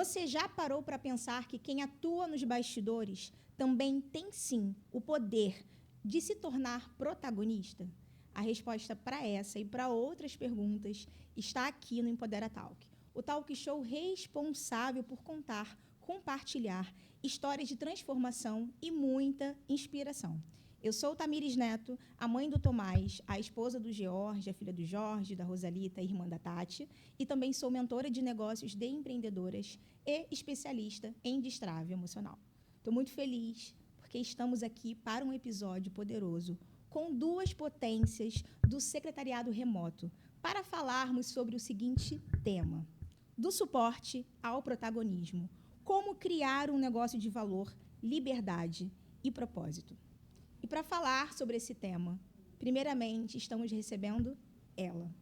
Você já parou para pensar que quem atua nos bastidores também tem, sim, o poder de se tornar protagonista? A resposta para essa e para outras perguntas está aqui no Empodera Talk, o talk show responsável por contar, compartilhar histórias de transformação e muita inspiração. Eu sou Tamires Neto, a mãe do Tomás, a esposa do George, a filha do Jorge, da Rosalita, a irmã da Tati, e também sou mentora de negócios de empreendedoras e especialista em destrave emocional. Estou muito feliz porque estamos aqui para um episódio poderoso com duas potências do secretariado remoto para falarmos sobre o seguinte tema: do suporte ao protagonismo. Como criar um negócio de valor, liberdade e propósito. E para falar sobre esse tema, primeiramente estamos recebendo ela,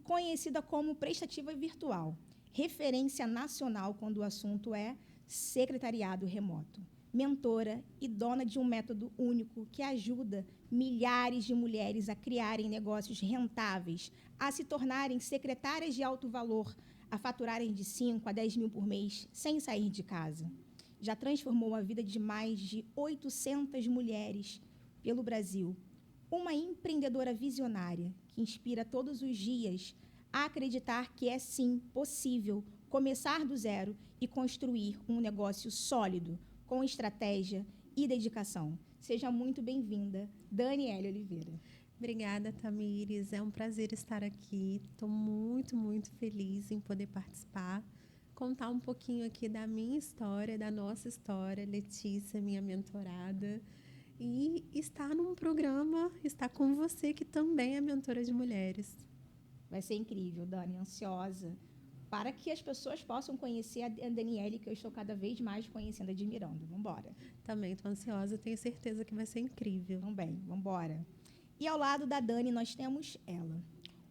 conhecida como prestativa virtual, referência nacional quando o assunto é secretariado remoto, mentora e dona de um método único que ajuda milhares de mulheres a criarem negócios rentáveis, a se tornarem secretárias de alto valor, a faturarem de 5 a 10 mil por mês sem sair de casa. Já transformou a vida de mais de 800 mulheres pelo Brasil. Uma empreendedora visionária que inspira todos os dias a acreditar que é, sim, possível começar do zero e construir um negócio sólido, com estratégia e dedicação. Seja muito bem-vinda, Daniele Oliveira. Obrigada, Tamires. É um prazer estar aqui. Estou muito, muito feliz em poder participar, contar um pouquinho aqui da minha história, da nossa história, Letícia, minha mentorada, e estar num programa, estar com você, que também é mentora de mulheres. Vai ser incrível, Dani, ansiosa, para que as pessoas possam conhecer a Daniele, que eu estou cada vez mais conhecendo, admirando. Vamos embora. Também estou ansiosa, tenho certeza que vai ser incrível. Também, vamos embora. E ao lado da Dani, nós temos ela,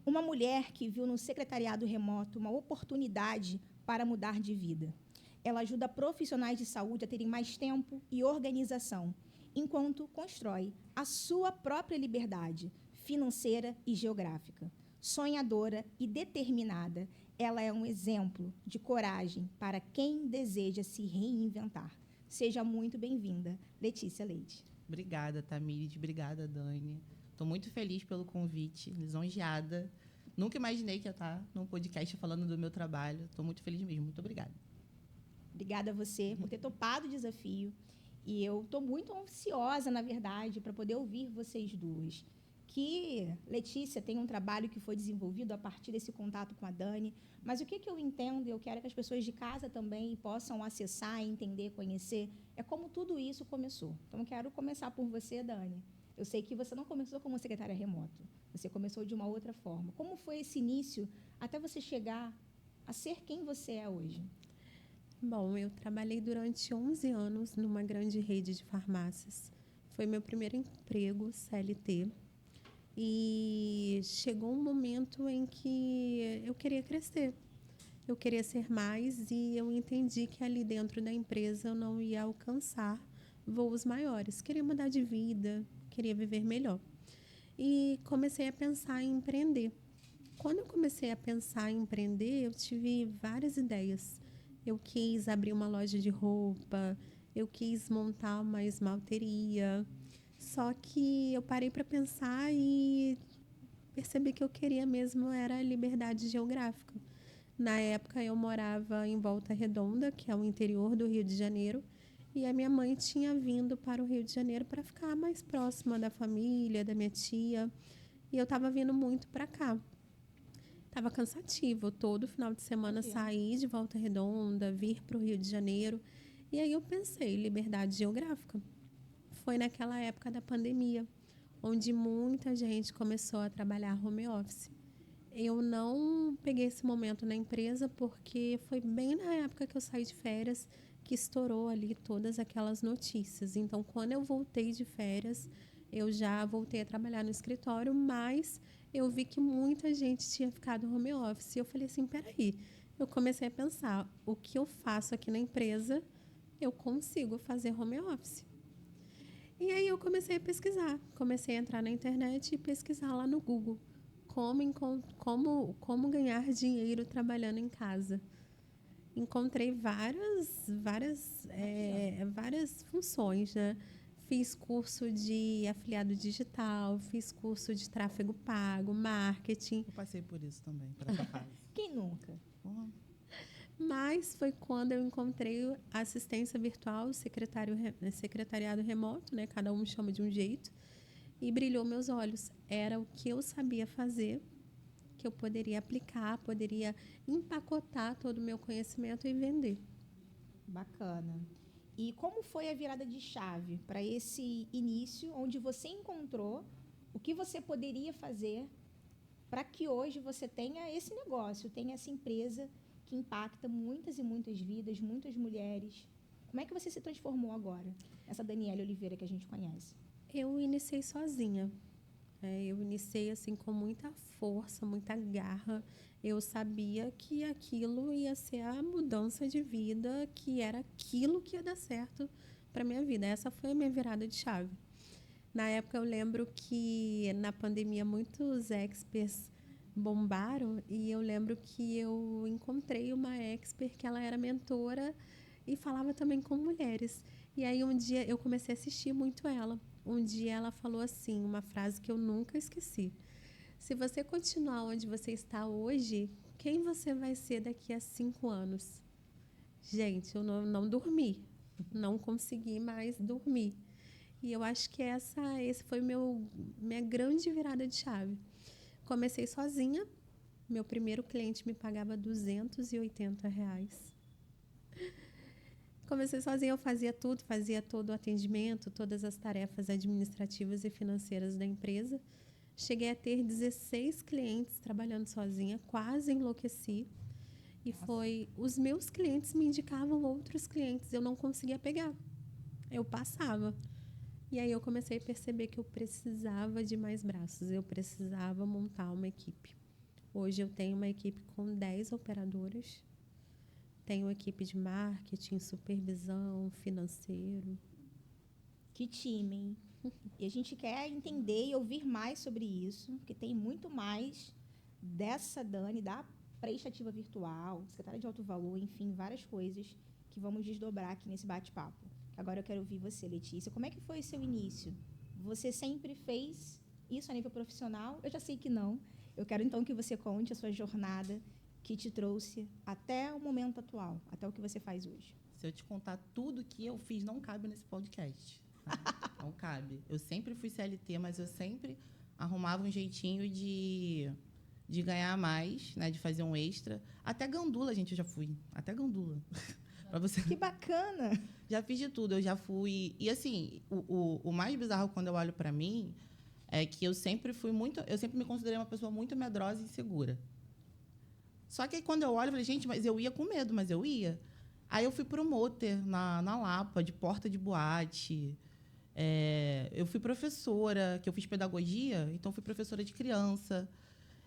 uma mulher que viu no secretariado remoto uma oportunidade para mudar de vida. Ela ajuda profissionais de saúde a terem mais tempo e organização, enquanto constrói a sua própria liberdade financeira e geográfica. Sonhadora e determinada, ela é um exemplo de coragem para quem deseja se reinventar. Seja muito bem-vinda, Letícia Leite. Obrigada, Tamires. Obrigada, Dani. Estou muito feliz pelo convite, lisonjeada. Nunca imaginei que ia estar num podcast falando do meu trabalho. Estou muito feliz mesmo. Muito obrigada. Obrigada a você por ter topado o desafio. E eu estou muito ansiosa, na verdade, para poder ouvir vocês duas. Que Letícia tem um trabalho que foi desenvolvido a partir desse contato com a Dani, mas o que eu entendo, e eu quero que as pessoas de casa também possam acessar, entender, conhecer, é como tudo isso começou. Então, eu quero começar por você, Dani. Eu sei que você não começou como secretária remota, você começou de uma outra forma. Como foi esse início até você chegar a ser quem você é hoje? Bom, eu trabalhei durante 11 anos numa grande rede de farmácias. Foi meu primeiro emprego, CLT. E chegou um momento em que eu queria crescer. Eu queria ser mais e eu entendi que ali dentro da empresa eu não ia alcançar voos maiores. Queria mudar de vida, queria viver melhor. E comecei a pensar em empreender. Quando eu comecei a pensar em empreender, eu tive várias ideias. Eu quis abrir uma loja de roupa, eu quis montar uma esmalteria. Só que eu parei para pensar e percebi que eu queria mesmo era liberdade geográfica. Na época eu morava em Volta Redonda, que é o interior do Rio de Janeiro, e a minha mãe tinha vindo para o Rio de Janeiro para ficar mais próxima da família, da minha tia, e eu estava vindo muito para cá. Estava cansativo, todo final de semana sair de Volta Redonda, vir para o Rio de Janeiro, e aí eu pensei, liberdade geográfica. Foi naquela época da pandemia, onde muita gente começou a trabalhar home office. Eu não peguei esse momento na empresa porque foi bem na época que eu saí de férias que estourou ali todas aquelas notícias. Então, quando eu voltei de férias, eu já voltei a trabalhar no escritório, mas eu vi que muita gente tinha ficado home office. E eu falei assim, peraí, eu comecei a pensar, o que eu faço aqui na empresa, eu consigo fazer home office. E aí eu comecei a pesquisar, comecei a entrar na internet e pesquisar lá no Google como ganhar dinheiro trabalhando em casa. encontrei várias funções, né? Fiz curso de afiliado digital, fiz curso de tráfego pago, marketing. Eu passei por isso também, por essa fase. Quem nunca? Uhum. Mas foi quando eu encontrei a assistência virtual, secretariado remoto, né? Cada um chama de um jeito. E brilhou meus olhos. Era o que eu sabia fazer, que eu poderia aplicar, poderia empacotar todo o meu conhecimento e vender. Bacana. E como foi a virada de chave para esse início, onde você encontrou o que você poderia fazer para que hoje você tenha esse negócio, tenha essa empresa que impacta muitas e muitas vidas, muitas mulheres? Como é que você se transformou agora, essa Daniela Oliveira que a gente conhece? Eu iniciei sozinha. Eu iniciei assim com muita força, muita garra. Eu sabia que aquilo ia ser a mudança de vida, que era aquilo que ia dar certo para minha vida. Essa foi a minha virada de chave. Na época eu lembro que na pandemia muitos experts bombaram e eu lembro que eu encontrei uma expert que ela era mentora e falava também com mulheres. E aí um dia eu comecei a assistir muito ela. Um dia ela falou assim, uma frase que eu nunca esqueci. Se você continuar onde você está hoje, quem você vai ser daqui a 5 anos? Gente, eu não dormi. Não consegui mais dormir. E eu acho que esse foi minha grande virada de chave. Comecei sozinha. Meu primeiro cliente me pagava R$ 280. Comecei sozinha, eu fazia tudo, fazia todo o atendimento, todas as tarefas administrativas e financeiras da empresa. Cheguei a ter 16 clientes trabalhando sozinha, quase enlouqueci. E os meus clientes me indicavam outros clientes, eu não conseguia pegar. Eu passava. E aí eu comecei a perceber que eu precisava de mais braços, eu precisava montar uma equipe. Hoje eu tenho uma equipe com 10 operadoras. Tenho equipe de marketing, supervisão, financeiro. Que time, hein? E a gente quer entender e ouvir mais sobre isso, porque tem muito mais dessa Dani, da prestativa virtual, secretária de alto valor, enfim, várias coisas que vamos desdobrar aqui nesse bate-papo. Agora eu quero ouvir você, Letícia. Como é que foi o seu início? Você sempre fez isso a nível profissional? Eu já sei que não. Eu quero então que você conte a sua jornada que te trouxe até o momento atual, até o que você faz hoje. Se eu te contar tudo que eu fiz, não cabe nesse podcast. Né? Não cabe. Eu sempre fui CLT, mas eu sempre arrumava um jeitinho de ganhar mais, né? De fazer um extra. Até gandula, gente, eu já fui. Até gandula. Pra você. Que bacana! Já fiz de tudo, eu já fui... E, assim, o mais bizarro quando eu olho para mim é que eu sempre me considerei uma pessoa muito medrosa e insegura. Só que aí, quando eu olho, eu falei, gente, mas eu ia com medo, mas eu ia. Aí eu fui promoter na Lapa, de porta de boate. Eu fui professora, que eu fiz pedagogia, então fui professora de criança.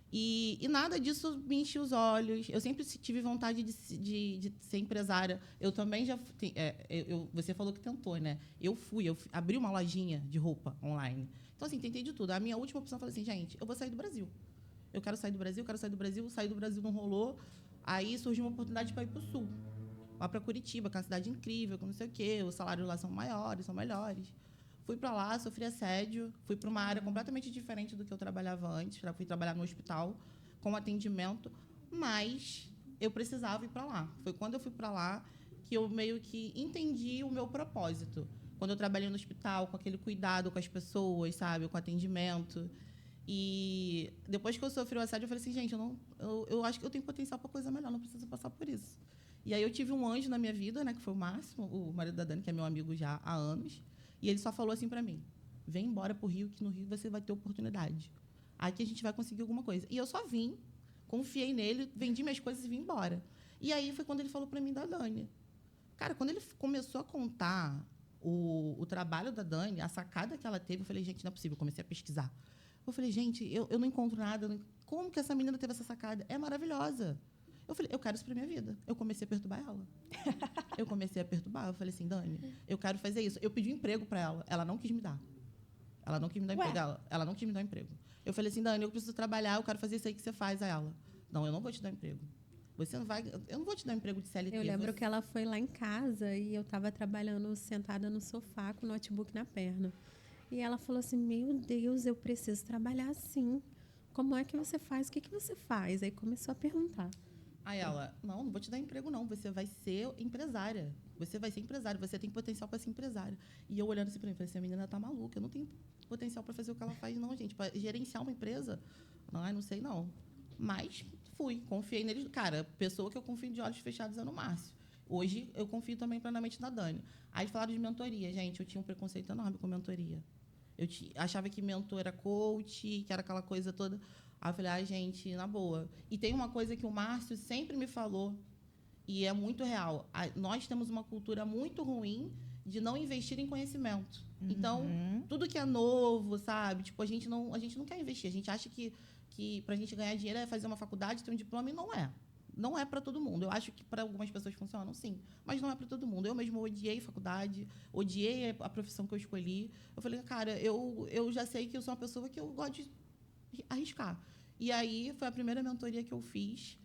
E nada disso me enchia os olhos. Eu sempre tive vontade de ser empresária. Eu também já... você falou que tentou, né? Eu abri uma lojinha de roupa online. Então, assim, tentei de tudo. A minha última opção, eu falei assim, gente, eu vou sair do Brasil. Eu quero sair do Brasil, sair do Brasil não rolou. Aí surgiu uma oportunidade para ir para o Sul. Lá para Curitiba, que é uma cidade incrível, com não sei o quê. Os salários lá são maiores, são melhores. Fui para lá, sofri assédio, fui para uma área completamente diferente do que eu trabalhava antes. Já fui trabalhar no hospital com atendimento, mas eu precisava ir para lá. Foi quando eu fui para lá que eu meio que entendi o meu propósito. Quando eu trabalhei no hospital, com aquele cuidado com as pessoas, sabe, com atendimento. E depois que eu sofri o assédio, eu falei assim, gente, eu acho que eu tenho potencial para coisa melhor, não preciso passar por isso. E aí eu tive um anjo na minha vida, né, que foi o Márcio, o marido da Dani, que é meu amigo já há anos. E ele só falou assim para mim, vem embora para o Rio, que no Rio você vai ter oportunidade. Aqui a gente vai conseguir alguma coisa. E eu só vim, confiei nele, vendi minhas coisas e vim embora. E aí foi quando ele falou para mim da Dani. Cara, quando ele começou a contar o trabalho da Dani, a sacada que ela teve, eu falei, gente, não é possível. Eu comecei a pesquisar. Eu falei, gente, eu não encontro nada. Como que essa menina teve essa sacada? É maravilhosa. Eu falei, eu quero isso para minha vida. Eu comecei a perturbar ela. Eu falei assim, Dani, eu quero fazer isso. Eu pedi um emprego para ela. Ela não quis me dar. Ela não quis me dar emprego. Ela não quis me dar emprego. Eu falei assim, Dani, eu preciso trabalhar, eu quero fazer isso aí que você faz a ela. Não, eu não vou te dar emprego. Você não vai... Eu não vou te dar um emprego de CLT. Eu lembro você... que ela foi lá em casa e eu estava trabalhando sentada no sofá com o notebook na perna. E ela falou assim, meu Deus, eu preciso trabalhar assim. Como é que você faz? O que você faz? Aí começou a perguntar. Aí ela, não vou te dar emprego, não. Você vai ser empresária. Você vai ser empresária. Você tem potencial para ser empresária. E eu olhando assim para mim, falei assim, a menina tá maluca. Eu não tenho potencial para fazer o que ela faz, não, gente. Para gerenciar uma empresa, não sei, não. Mas fui, confiei neles. Cara, a pessoa que eu confio de olhos fechados é no Márcio. Hoje, eu confio também plenamente na Dani. Aí falaram de mentoria. Gente, eu tinha um preconceito enorme com mentoria. Eu achava que mentor era coach, que era aquela coisa toda. Aí eu falei, ai, gente, na boa. E tem uma coisa que o Márcio sempre me falou, e é muito real. Nós temos uma cultura muito ruim de não investir em conhecimento. Uhum. Então, tudo que é novo, sabe? Tipo, a gente não quer investir. A gente acha que para a gente ganhar dinheiro é fazer uma faculdade, ter um diploma, e não é. Não é para todo mundo. Eu acho que para algumas pessoas funciona, sim, mas não é para todo mundo. Eu mesmo odiei faculdade, odiei a profissão que eu escolhi. Eu falei, cara, eu já sei que eu sou uma pessoa que eu gosto de arriscar. E aí foi a primeira mentoria que eu fiz.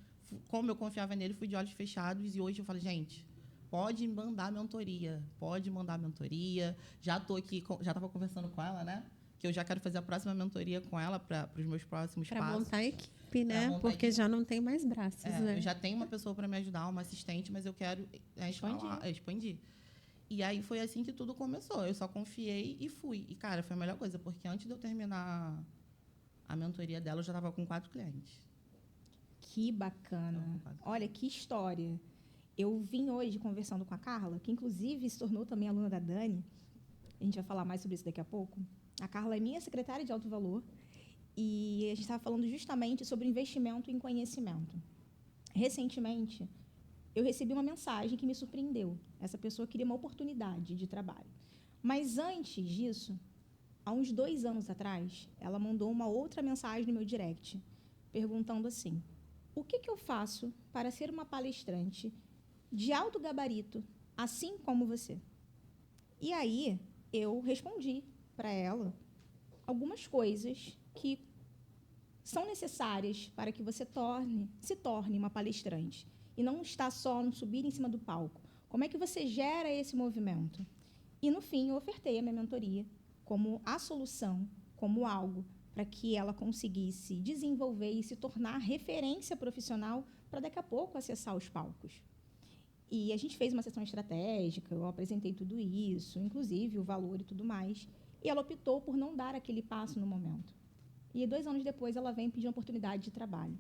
Como eu confiava nele, fui de olhos fechados. E hoje eu falo, gente, pode mandar mentoria. Pode mandar mentoria. Já estou aqui, já estava conversando com ela, né? Que eu já quero fazer a próxima mentoria com ela para os meus próximos passos. Para montar a equipe, né? Porque já não tem mais braços, né? Eu já tenho uma pessoa para me ajudar, uma assistente, mas eu quero expandir. E aí foi assim que tudo começou. Eu só confiei e fui. E, cara, foi a melhor coisa, porque antes de eu terminar a mentoria dela, eu já estava com 4 clientes. Que bacana. Olha, que história. Eu vim hoje conversando com a Carla, que inclusive se tornou também aluna da Dani. A gente vai falar mais sobre isso daqui a pouco. A Carla é minha secretária de alto valor e a gente estava falando justamente sobre investimento em conhecimento. Recentemente, eu recebi uma mensagem que me surpreendeu. Essa pessoa queria uma oportunidade de trabalho. Mas antes disso, há uns 2 anos atrás, ela mandou uma outra mensagem no meu direct, perguntando assim, o que eu faço para ser uma palestrante de alto gabarito, assim como você? E aí, eu respondi para ela algumas coisas que são necessárias para que você se torne uma palestrante. E não está só no subir em cima do palco. Como é que você gera esse movimento? E, no fim, eu ofertei a minha mentoria como a solução, como algo para que ela conseguisse desenvolver e se tornar referência profissional para daqui a pouco acessar os palcos. E a gente fez uma sessão estratégica, eu apresentei tudo isso, inclusive o valor e tudo mais, e ela optou por não dar aquele passo no momento. E 2 anos depois ela vem pedir uma oportunidade de trabalho.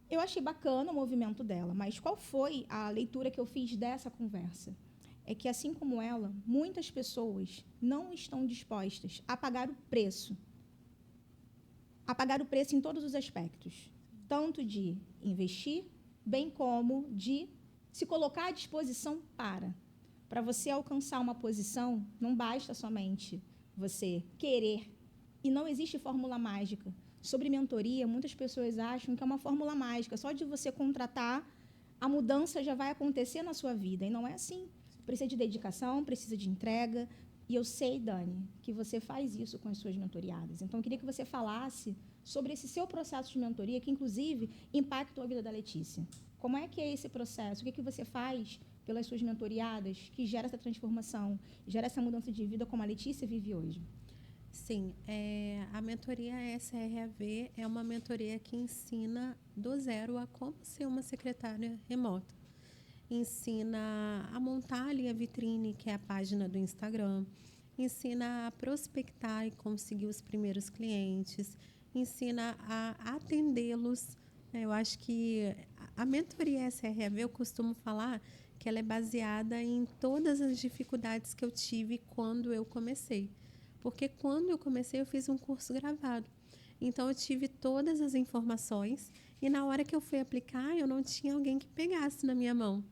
Eu achei bacana o movimento dela, mas qual foi a leitura que eu fiz dessa conversa? É que, assim como ela, muitas pessoas não estão dispostas a pagar o preço em todos os aspectos, tanto de investir, bem como de se colocar à disposição para você alcançar uma posição, não basta somente você querer, e não existe fórmula mágica. Sobre mentoria, muitas pessoas acham que é uma fórmula mágica, só de você contratar, a mudança já vai acontecer na sua vida, e não é assim. Precisa de dedicação, precisa de entrega, e eu sei, Dani, que você faz isso com as suas mentoriadas. Então, eu queria que você falasse sobre esse seu processo de mentoria, que, inclusive, impactou a vida da Letícia. Como é que é esse processo? O que você faz pelas suas mentoriadas que gera essa transformação, gera essa mudança de vida como a Letícia vive hoje? Sim, a mentoria SRAV é uma mentoria que ensina do zero a como ser uma secretária remota. Ensina a montar ali a vitrine, que é a página do Instagram, ensina a prospectar e conseguir os primeiros clientes, ensina a atendê-los. Eu acho que a mentoria SRAV, eu costumo falar que ela é baseada em todas as dificuldades que eu tive quando eu comecei. Porque quando eu comecei, eu fiz um curso gravado. Então, eu tive todas as informações e na hora que eu fui aplicar, eu não tinha alguém que pegasse na minha mão.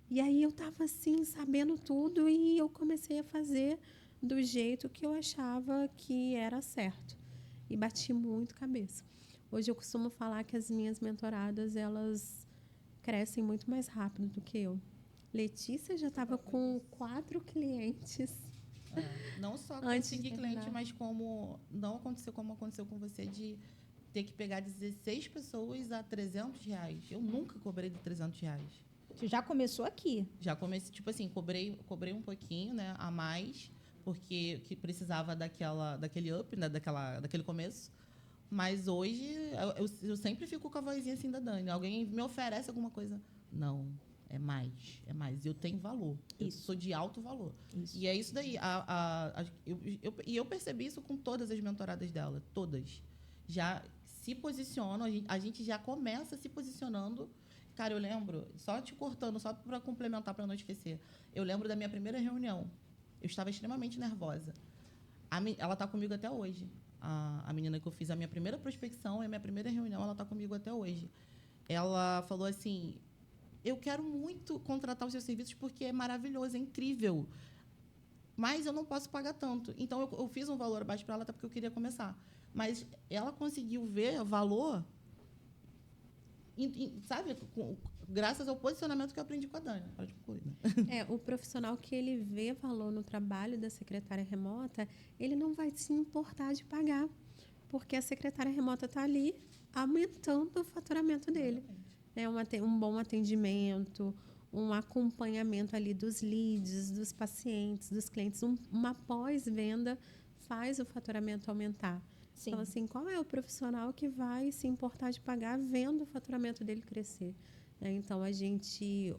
E aí eu estava assim, sabendo tudo e eu comecei a fazer do jeito que eu achava que era certo. E bati muito cabeça. Hoje eu costumo falar que as minhas mentoradas, elas crescem muito mais rápido do que eu. Letícia já estava com 4 clientes. Não só conseguir cliente, mas como não aconteceu como aconteceu com você, de ter que pegar 16 pessoas a R$ 300. Eu nunca cobrei de R$ 300. Você já começou aqui. Já comecei, tipo assim, cobrei um pouquinho, né, a mais, porque que precisava daquele up, né, daquele começo. Mas hoje eu sempre fico com a vozinha assim da Dani. Alguém me oferece alguma coisa. Não, é mais, é mais. Eu tenho valor. Eu sou de alto valor. Isso. E é isso daí. Eu percebi isso com todas as mentoradas dela, todas. Já se posicionam, a gente já começa se posicionando. Cara, eu lembro, só te cortando, só para complementar, para não esquecer. Eu lembro da minha primeira reunião. Eu estava extremamente nervosa. Ela está comigo até hoje. A menina que eu fiz a minha primeira prospecção e a minha primeira reunião, ela está comigo até hoje. Ela falou assim, eu quero muito contratar os seus serviços porque é maravilhoso, é incrível. Mas eu não posso pagar tanto. Então, eu fiz um valor baixo para ela até porque eu queria começar. Mas ela conseguiu ver valor, sabe, graças ao posicionamento que eu aprendi com a Dani. Pode concluir, né? O profissional que ele vê valor no trabalho da secretária remota, ele não vai se importar de pagar, porque a secretária remota está ali aumentando o faturamento dele. Um bom atendimento, um acompanhamento ali dos leads, dos pacientes, dos clientes, uma pós-venda faz o faturamento aumentar. Sim. Então, assim, qual é o profissional que vai se importar de pagar vendo o faturamento dele crescer? Então,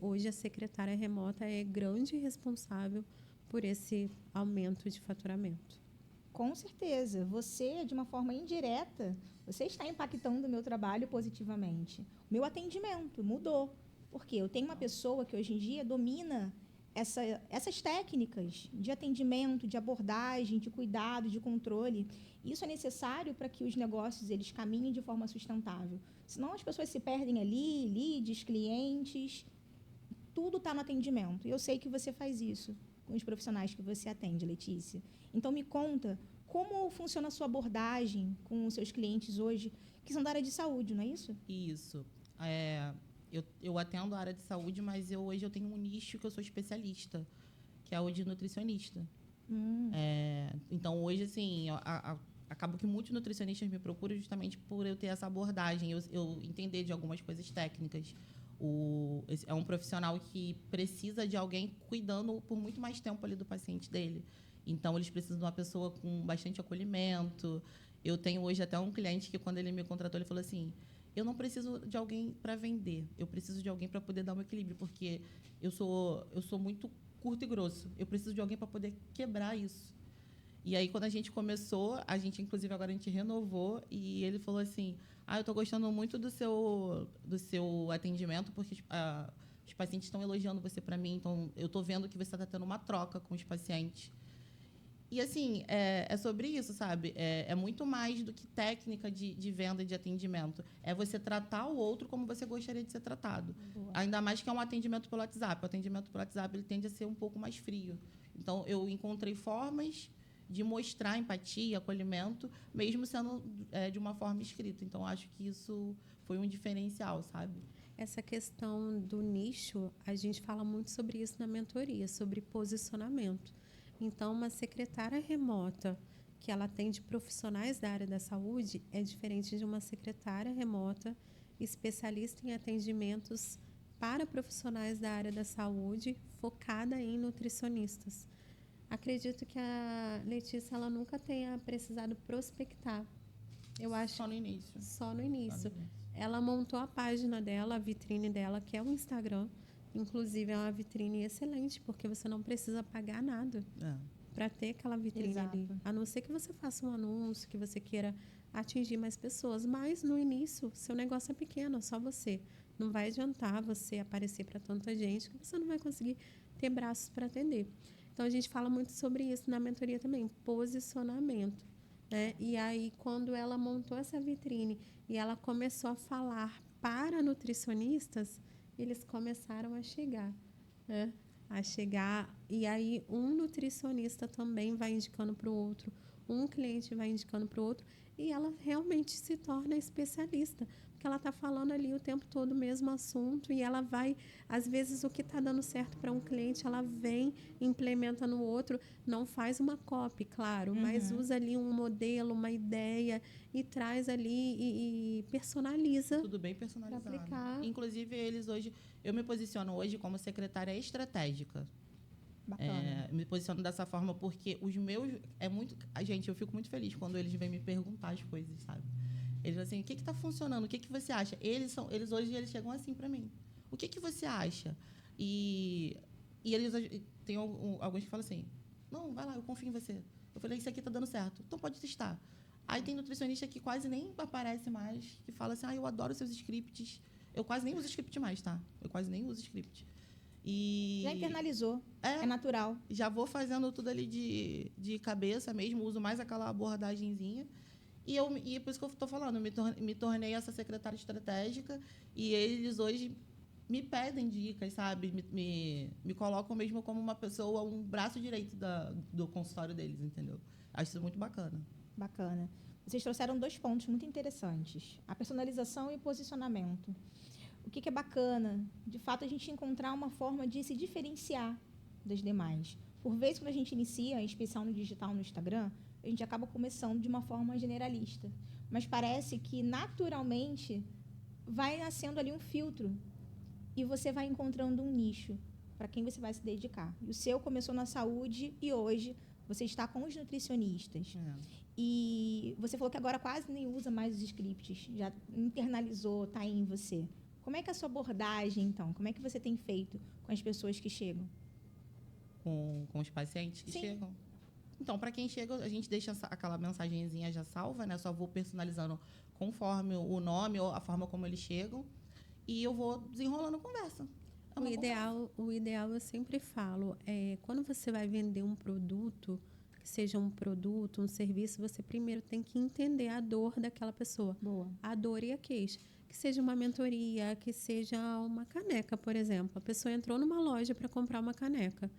hoje, a secretária remota é grande responsável por esse aumento de faturamento. Com certeza. Você, de uma forma indireta, você está impactando o meu trabalho positivamente. O meu atendimento mudou. Porque eu tenho uma pessoa que hoje em dia domina essas técnicas de atendimento, de abordagem, de cuidado, de controle. Isso é necessário para que os negócios eles caminhem de forma sustentável. Senão as pessoas se perdem ali, leads, clientes, tudo está no atendimento. E eu sei que você faz isso com os profissionais que você atende, Letícia. Então, me conta como funciona a sua abordagem com os seus clientes hoje, que são da área de saúde, não é isso? Isso. Eu atendo a área de saúde, mas hoje eu tenho um nicho que eu sou especialista, que é o de nutricionista. Então, hoje, assim, acabo que muitos nutricionistas me procuram justamente por eu ter essa abordagem, eu entender de algumas coisas técnicas. É um profissional que precisa de alguém cuidando por muito mais tempo ali do paciente dele. Então, eles precisam de uma pessoa com bastante acolhimento. Eu tenho hoje até um cliente que, quando ele me contratou, ele falou assim, eu não preciso de alguém para vender, eu preciso de alguém para poder dar um equilíbrio, porque eu sou muito curto e grosso. Eu preciso de alguém para poder quebrar isso. E aí, quando a gente começou, inclusive, agora a gente renovou, e ele falou assim, eu estou gostando muito do seu atendimento, porque os pacientes estão elogiando você para mim, então eu estou vendo que você está tendo uma troca com os pacientes. E, assim, é sobre isso, sabe? É muito mais do que técnica de venda e de atendimento. É você tratar o outro como você gostaria de ser tratado. Boa. Ainda mais que é um atendimento pelo WhatsApp. O atendimento pelo WhatsApp ele tende a ser um pouco mais frio. Então, eu encontrei formas de mostrar empatia, acolhimento, mesmo sendo de uma forma escrita. Então, acho que isso foi um diferencial, sabe? Essa questão do nicho, a gente fala muito sobre isso na mentoria, sobre posicionamento. Então, uma secretária remota que ela atende profissionais da área da saúde é diferente de uma secretária remota especialista em atendimentos para profissionais da área da saúde focada em nutricionistas. Acredito que a Letícia ela nunca tenha precisado prospectar. Eu acho Só no início. Só no início. Ela montou a página dela, a vitrine dela, que é o Instagram. Inclusive, é uma vitrine excelente, porque você não precisa pagar nada para ter aquela vitrine ali. A não ser que você faça um anúncio, que você queira atingir mais pessoas. Mas, no início, seu negócio é pequeno, só você. Não vai adiantar você aparecer para tanta gente, que você não vai conseguir ter braços para atender. Então, a gente fala muito sobre isso na mentoria também, posicionamento. Né? E aí, quando ela montou essa vitrine e ela começou a falar para nutricionistas, eles começaram a chegar, né? E aí um nutricionista também vai indicando para o outro, um cliente vai indicando para o outro, e ela realmente se torna especialista, porque ela está falando ali o tempo todo o mesmo assunto e ela vai, às vezes, o que está dando certo para um cliente, ela vem, implementa no outro, não faz uma copy, claro, mas usa ali um modelo, uma ideia e traz ali e personaliza. Tudo bem personalizado. Pra aplicar. Inclusive, eles hoje... Eu me posiciono hoje como secretária estratégica. Bacana. Me posiciono dessa forma porque os meus... Gente, eu fico muito feliz quando eles vêm me perguntar as coisas, sabe? Eles assim, o que está funcionando? O que você acha? Eles hoje eles chegam assim para mim. O que você acha? E eles tem alguns que falam assim, não, vai lá, eu confio em você. Eu falei, isso aqui está dando certo. Então pode testar. Aí tem nutricionista que quase nem aparece mais, que fala assim, eu adoro seus scripts. Eu quase nem uso script mais, tá? Eu quase nem uso script. Já internalizou. É natural. Já vou fazendo tudo ali de cabeça mesmo, uso mais aquela abordagenzinha. E é por isso que eu estou falando, me tornei essa secretária estratégica e eles hoje me pedem dicas, sabe? Me colocam mesmo como uma pessoa, um braço direito do consultório deles, entendeu? Acho isso muito bacana. Bacana. Vocês trouxeram 2 pontos muito interessantes. A personalização e o posicionamento. O que é bacana? De fato, a gente encontrar uma forma de se diferenciar das demais. Por vezes, quando a gente inicia, em especial no digital, no Instagram, a gente acaba começando de uma forma generalista. Mas parece que, naturalmente, vai nascendo ali um filtro. E você vai encontrando um nicho para quem você vai se dedicar. E o seu começou na saúde e hoje você está com os nutricionistas. E você falou que agora quase nem usa mais os scripts. Já internalizou, está em você. Como é que é a sua abordagem, então? Como é que você tem feito com as pessoas que chegam? Com os pacientes que chegam? Então, para quem chega, a gente deixa aquela mensagenzinha já salva, né? Só vou personalizando conforme o nome ou a forma como eles chegam. E eu vou desenrolando a conversa. O ideal, eu sempre falo, quando você vai vender um produto, que seja um produto, um serviço, você primeiro tem que entender a dor daquela pessoa. Boa. A dor e a queixa. Que seja uma mentoria, que seja uma caneca, por exemplo. A pessoa entrou numa loja para comprar uma caneca.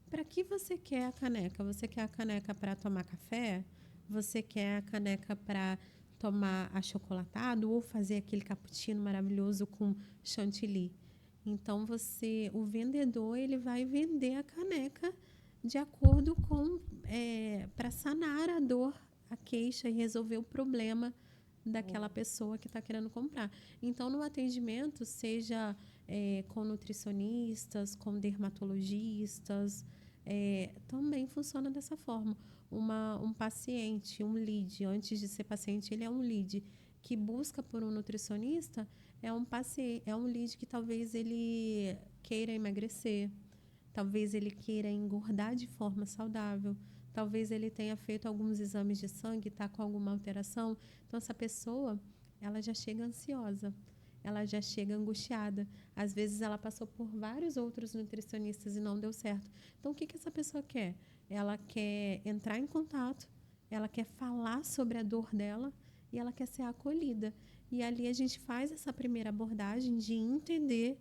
Para que você quer a caneca? Você quer a caneca para tomar café? Você quer a caneca para tomar achocolatado ou fazer aquele cappuccino maravilhoso com chantilly? Então, o vendedor, ele vai vender a caneca de acordo com... para sanar a dor, a queixa e resolver o problema daquela pessoa que está querendo comprar. Então, no atendimento, seja com nutricionistas, com dermatologistas, também funciona dessa forma. Um paciente, um lead, antes de ser paciente, ele é um lead que busca por um nutricionista, é um lead que talvez ele queira emagrecer, talvez ele queira engordar de forma saudável, talvez ele tenha feito alguns exames de sangue, está com alguma alteração. Então, essa pessoa, ela já chega ansiosa, ela já chega angustiada. Às vezes, ela passou por vários outros nutricionistas e não deu certo. Então, o que essa pessoa quer? Ela quer entrar em contato, ela quer falar sobre a dor dela e ela quer ser acolhida. E ali a gente faz essa primeira abordagem de entender,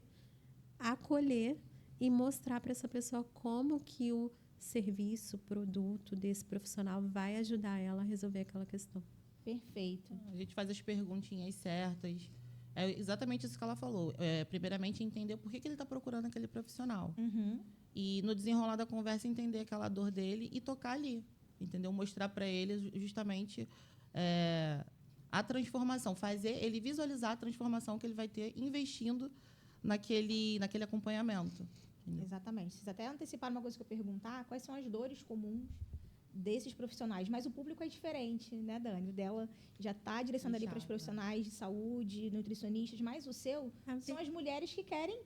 acolher e mostrar para essa pessoa como que o serviço, produto desse profissional vai ajudar ela a resolver aquela questão. Perfeito. A gente faz as perguntinhas certas. É exatamente isso que ela falou. Primeiramente, entender por que ele está procurando aquele profissional. E, no desenrolar da conversa, entender aquela dor dele e tocar ali. Entendeu? Mostrar para ele justamente a transformação. Fazer ele visualizar a transformação que ele vai ter investindo naquele acompanhamento. Exatamente. Vocês até anteciparam uma coisa que eu ia perguntar, quais são as dores comuns desses profissionais, mas o público é diferente, né, Dani? O dela já está direcionando ali para os profissionais de saúde, nutricionistas, mas o seu são as mulheres que querem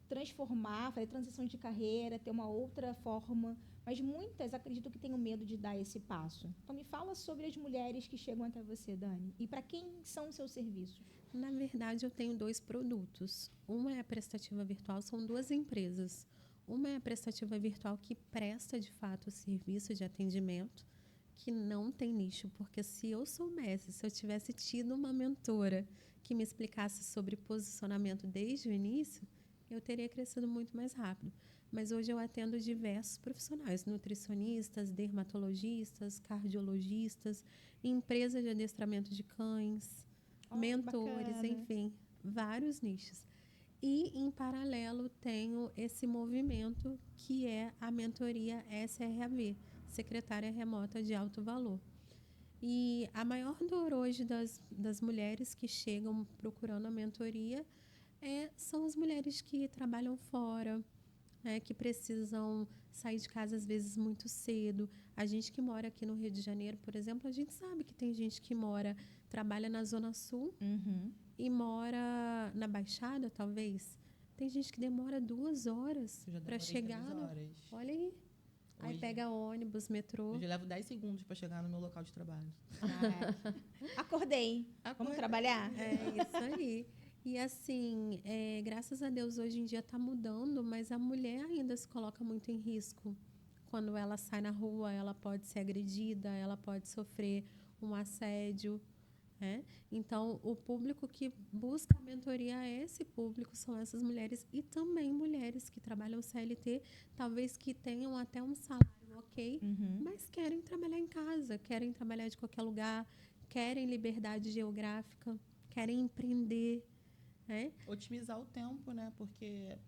transformar, fazer transição de carreira, ter uma outra forma, mas muitas acredito que tenham medo de dar esse passo. Então, me fala sobre as mulheres que chegam até você, Dani, e para quem são os seus serviços? Na verdade, eu tenho 2 produtos. Uma é a Prestativa Virtual, são 2 empresas. Uma é a Prestativa Virtual, que presta, de fato, o serviço de atendimento, que não tem nicho, porque se eu soubesse, se eu tivesse tido uma mentora que me explicasse sobre posicionamento desde o início, eu teria crescido muito mais rápido. Mas hoje eu atendo diversos profissionais, nutricionistas, dermatologistas, cardiologistas, empresas de adestramento de cães, Oh, mentores, bacana. enfim, vários nichos. E, em paralelo, tenho esse movimento que é a mentoria SRAV, Secretária Remota de Alto Valor. E a maior dor hoje das mulheres que chegam procurando a mentoria são as mulheres que trabalham fora, que precisam sair de casa às vezes muito cedo. A gente que mora aqui no Rio de Janeiro, por exemplo, a gente sabe que tem gente que trabalha na Zona Sul Uhum. e mora na Baixada, talvez. Tem gente que demora 2 horas Eu já para demorei chegar. 3 horas. Olha aí. Aí Hoje- pega ônibus, metrô. Hoje eu levo 10 segundos para chegar no meu local de trabalho. Caraca. Acordei. Vamos trabalhar? É isso aí. E assim, graças a Deus hoje em dia está mudando, mas a mulher ainda se coloca muito em risco. Quando ela sai na rua, ela pode ser agredida, ela pode sofrer um assédio. Né? Então, o público que busca a mentoria é esse público, são essas mulheres e também mulheres que trabalham CLT, talvez que tenham até um salário ok, Uhum. mas querem trabalhar em casa, querem trabalhar de qualquer lugar, querem liberdade geográfica, querem empreender. Né? Otimizar o tempo, né? Porque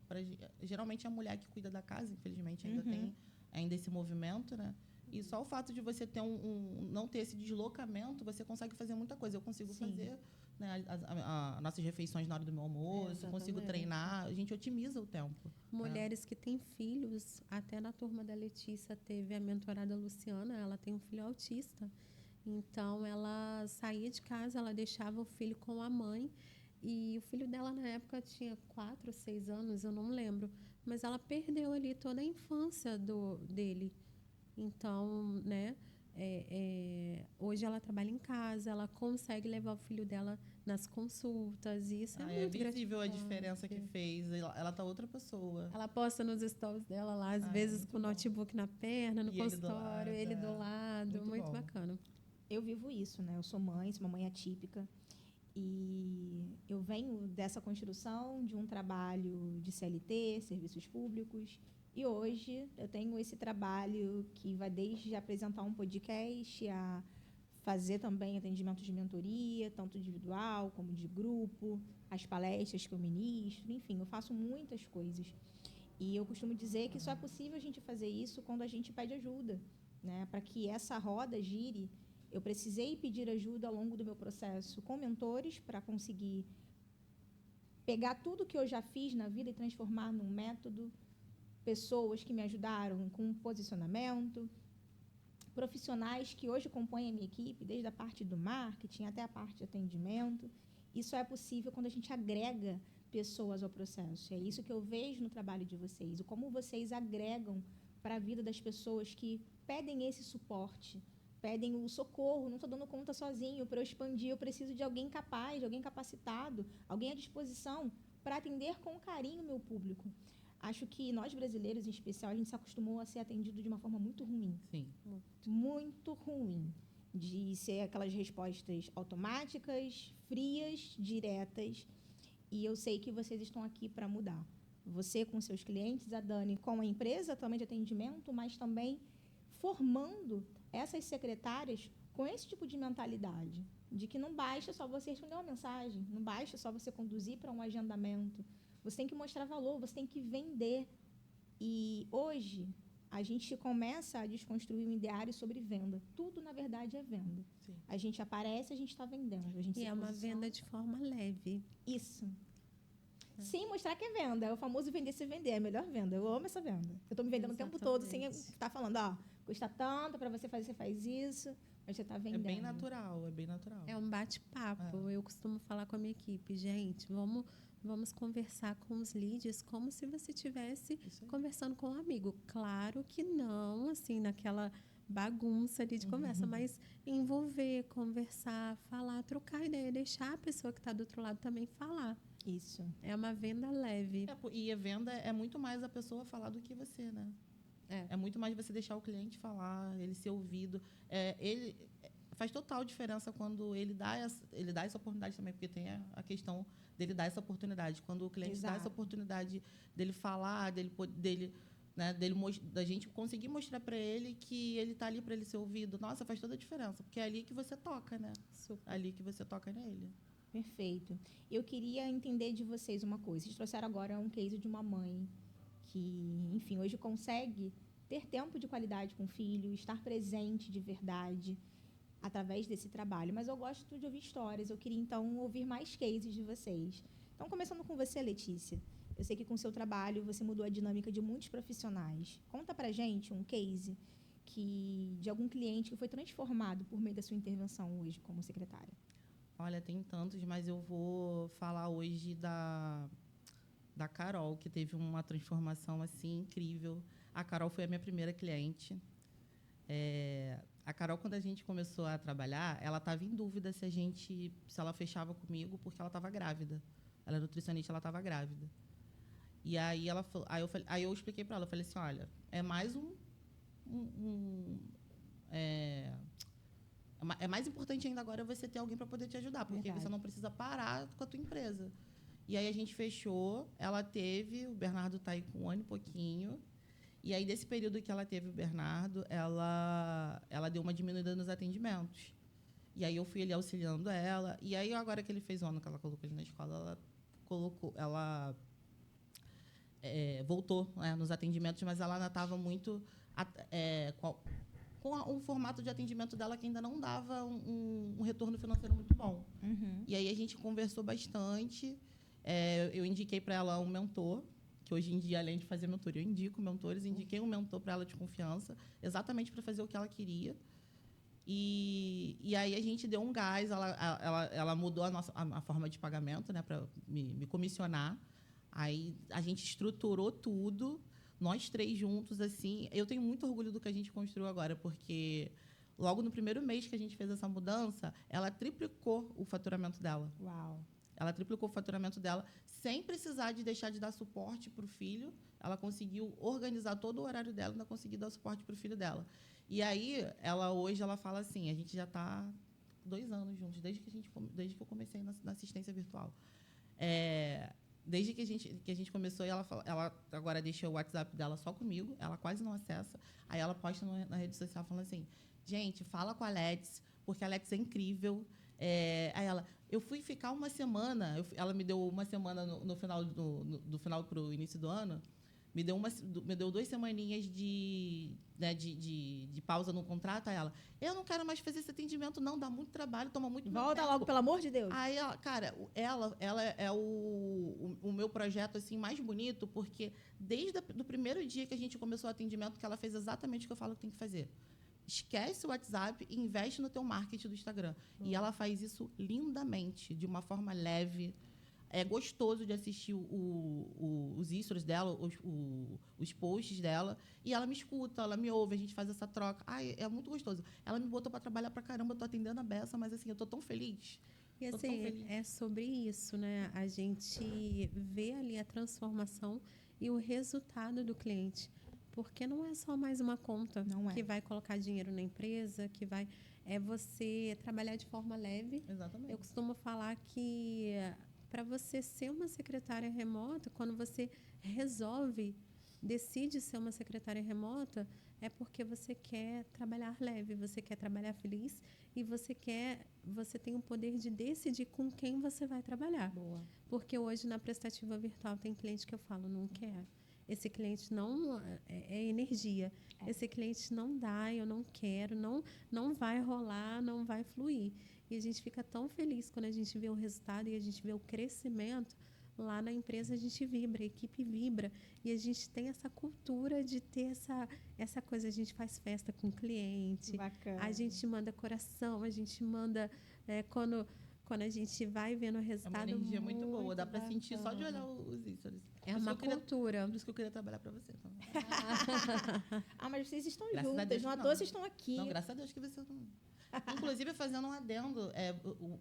geralmente é a mulher que cuida da casa, infelizmente, ainda Uhum. tem ainda esse movimento, né? E só o fato de você ter não ter esse deslocamento, você consegue fazer muita coisa. Eu consigo Sim. fazer, né, as nossas refeições na hora do meu almoço, consigo Exatamente. treinar. A gente otimiza o tempo. Mulheres que têm filhos, até na turma da Letícia teve a mentorada Luciana, ela tem um filho autista. Então, ela saía de casa, ela deixava o filho com a mãe. E o filho dela, na época, tinha 4 ou 6 anos, eu não lembro. Mas ela perdeu ali toda a infância dele. Então, né, hoje ela trabalha em casa, ela consegue levar o filho dela nas consultas. E isso é É muito visível a gratificante. diferença que fez. Ela tá outra pessoa. Ela posta nos stories dela lá, às É vezes muito com o bom. notebook na perna, no E ele do consultório, lado, ele do lado. muito Muito bom. bacana. Eu vivo isso, né? Eu sou uma mãe atípica. E eu venho dessa construção de um trabalho de CLT, serviços públicos. E hoje eu tenho esse trabalho que vai desde apresentar um podcast a fazer também atendimento de mentoria, tanto individual como de grupo, as palestras que eu ministro, enfim, eu faço muitas coisas. E eu costumo dizer que só é possível a gente fazer isso quando a gente pede ajuda, né? Para que essa roda gire, eu precisei pedir ajuda ao longo do meu processo com mentores para conseguir pegar tudo que eu já fiz na vida e transformar num método, pessoas que me ajudaram com posicionamento, profissionais que hoje compõem a minha equipe, desde a parte do marketing até a parte de atendimento. Isso é possível quando a gente agrega pessoas ao processo. É isso que eu vejo no trabalho de vocês, o como vocês agregam para a vida das pessoas que pedem esse suporte, pedem o socorro, não estou dando conta sozinho, para eu expandir, eu preciso de alguém capaz, de alguém capacitado, alguém à disposição para atender com carinho o meu público. Acho que nós brasileiros, em especial, a gente se acostumou a ser atendido de uma forma muito ruim. Sim. Muito ruim. De ser aquelas respostas automáticas, frias, diretas. E eu sei que vocês estão aqui para mudar. Você com seus clientes, a Dani com a empresa também de atendimento, mas também formando essas secretárias com esse tipo de mentalidade. De que não basta só você responder uma mensagem, não basta só você conduzir para um agendamento. Você tem que mostrar valor, você tem que vender. E hoje, a gente começa a desconstruir o ideário sobre venda. Tudo, na verdade, é venda. Sim. A gente aparece, a gente está vendendo. A gente E se é uma posiciona. venda de forma leve. Isso. Sem mostrar que é venda. É o famoso vender se vender. É a melhor venda. Eu amo essa venda. Eu estou me vendendo o tempo todo sem Exatamente. estar falando, ó, custa tanto para você fazer, você faz isso. Mas você está É vendendo. bem natural, é bem natural. É um bate-papo. Eu costumo falar com a minha equipe, gente, vamos conversar com os leads como se você estivesse Isso aí. conversando com um amigo. Claro que não, assim, naquela bagunça ali de conversa, mas envolver, conversar, falar, trocar ideia, deixar a pessoa que está do outro lado também falar. Isso. É uma venda leve. E a venda é muito mais a pessoa falar do que você, né? É muito mais você deixar o cliente falar, ele ser ouvido. faz total diferença quando ele dá essa oportunidade também, porque tem a questão dele dar essa oportunidade. Quando o cliente dá essa Exato. oportunidade dele falar, né, da gente conseguir mostrar para ele que ele está ali para ele ser ouvido. Nossa, faz toda a diferença, porque é ali que você toca, né? Super. É ali que você toca nele. Perfeito. Eu queria entender de vocês uma coisa. Vocês trouxeram agora um case de uma mãe que, enfim, hoje consegue ter tempo de qualidade com o filho, estar presente de verdade através desse trabalho. Mas eu gosto de ouvir histórias. Eu queria, então, ouvir mais cases de vocês. Então, começando com você, Letícia. Eu sei que com o seu trabalho você mudou a dinâmica de muitos profissionais. Conta pra gente um case de algum cliente que foi transformado por meio da sua intervenção hoje como secretária. Olha, tem tantos, mas eu vou falar hoje da Carol, que teve uma transformação assim incrível. A Carol foi a minha primeira cliente. A Carol, quando a gente começou a trabalhar, ela estava em dúvida se ela fechava comigo, porque ela estava grávida. Ela é nutricionista, ela estava grávida. E aí eu expliquei para ela, eu falei assim, olha, é mais é mais importante ainda agora você ter alguém para poder te ajudar, porque Verdade. você não precisa parar com a tua empresa. E aí a gente fechou, ela teve, o Bernardo está aí com 1 ano e pouquinho. E aí, desse período que ela teve o Bernardo, ela deu uma diminuída nos atendimentos. E aí eu fui ali auxiliando ela. E aí, agora que ele fez o ano que ela colocou ele na escola, ela voltou, né, nos atendimentos, mas ela ainda estava muito com o formato de atendimento dela que ainda não dava um retorno financeiro muito bom. Uhum. E aí a gente conversou bastante. Eu indiquei para ela um mentor, que hoje em dia, além de fazer mentoria, eu indico mentores, indiquei um mentor para ela de confiança, exatamente para fazer o que ela queria. E aí a gente deu um gás, ela mudou a forma de pagamento, né, para me comissionar. Aí a gente estruturou tudo, nós 3 juntos, assim. Eu tenho muito orgulho do que a gente construiu agora, porque logo no primeiro mês que a gente fez essa mudança, ela triplicou o faturamento dela. Uau. Ela triplicou o faturamento dela sem precisar de deixar de dar suporte para o filho. Ela conseguiu organizar todo o horário dela e ainda conseguiu dar suporte para o filho dela. E aí, hoje ela fala assim, a gente já está 2 anos juntos, desde que eu comecei na assistência virtual. Desde que a gente começou, ela agora deixa o WhatsApp dela só comigo, ela quase não acessa. Aí ela posta na rede social falando assim, gente, fala com a Let's, porque a Let's é incrível. Aí eu fui ficar uma semana, ela me deu uma semana no final do final para o início do ano, me deu 2 semaninhas de pausa no contrato. Aí eu não quero mais fazer esse atendimento, não, dá muito trabalho, toma muito meu Volta tempo. logo, pelo amor de Deus. Aí, ela é o meu projeto assim mais bonito, porque desde o primeiro dia que a gente começou o atendimento, que ela fez exatamente o que eu falo que tem que fazer. Esquece o WhatsApp e investe no teu marketing do Instagram. E ela faz isso lindamente, de uma forma leve. É gostoso de assistir os stories dela, os posts dela. E ela me escuta, ela me ouve, a gente faz essa troca. Ai, é muito gostoso. Ela me botou para trabalhar para caramba, eu tô atendendo a beça, mas assim, eu tô tão feliz. E assim, é sobre isso, né? A gente vê ali a transformação e o resultado do cliente. Porque não é só mais uma conta que vai colocar dinheiro na empresa, que vai... É você trabalhar de forma leve. Exatamente. Eu costumo falar que para você ser uma secretária remota, quando você decide ser uma secretária remota, é porque você quer trabalhar leve, você quer trabalhar feliz e você tem o poder de decidir com quem você vai trabalhar. Boa. Porque hoje na prestativa virtual tem cliente que eu falo, não quer. Esse cliente não é energia. Esse cliente não dá, eu não quero, não vai rolar, não vai fluir. E a gente fica tão feliz quando a gente vê o resultado e a gente vê o crescimento. Lá na empresa a gente vibra, a equipe vibra. E a gente tem essa cultura de ter essa coisa. A gente faz festa com o cliente. Bacana. A gente manda coração, a gente manda... Quando a gente vai vendo o resultado... É uma energia muito boa, dá para bacana. sentir só de olhar os stories. É uma cultura. Por isso que eu queria trabalhar para você. Então. Mas vocês estão Graças a juntas, Deus não à que toa não. vocês estão aqui. Não, graças a Deus que você não... Inclusive, fazendo um adendo,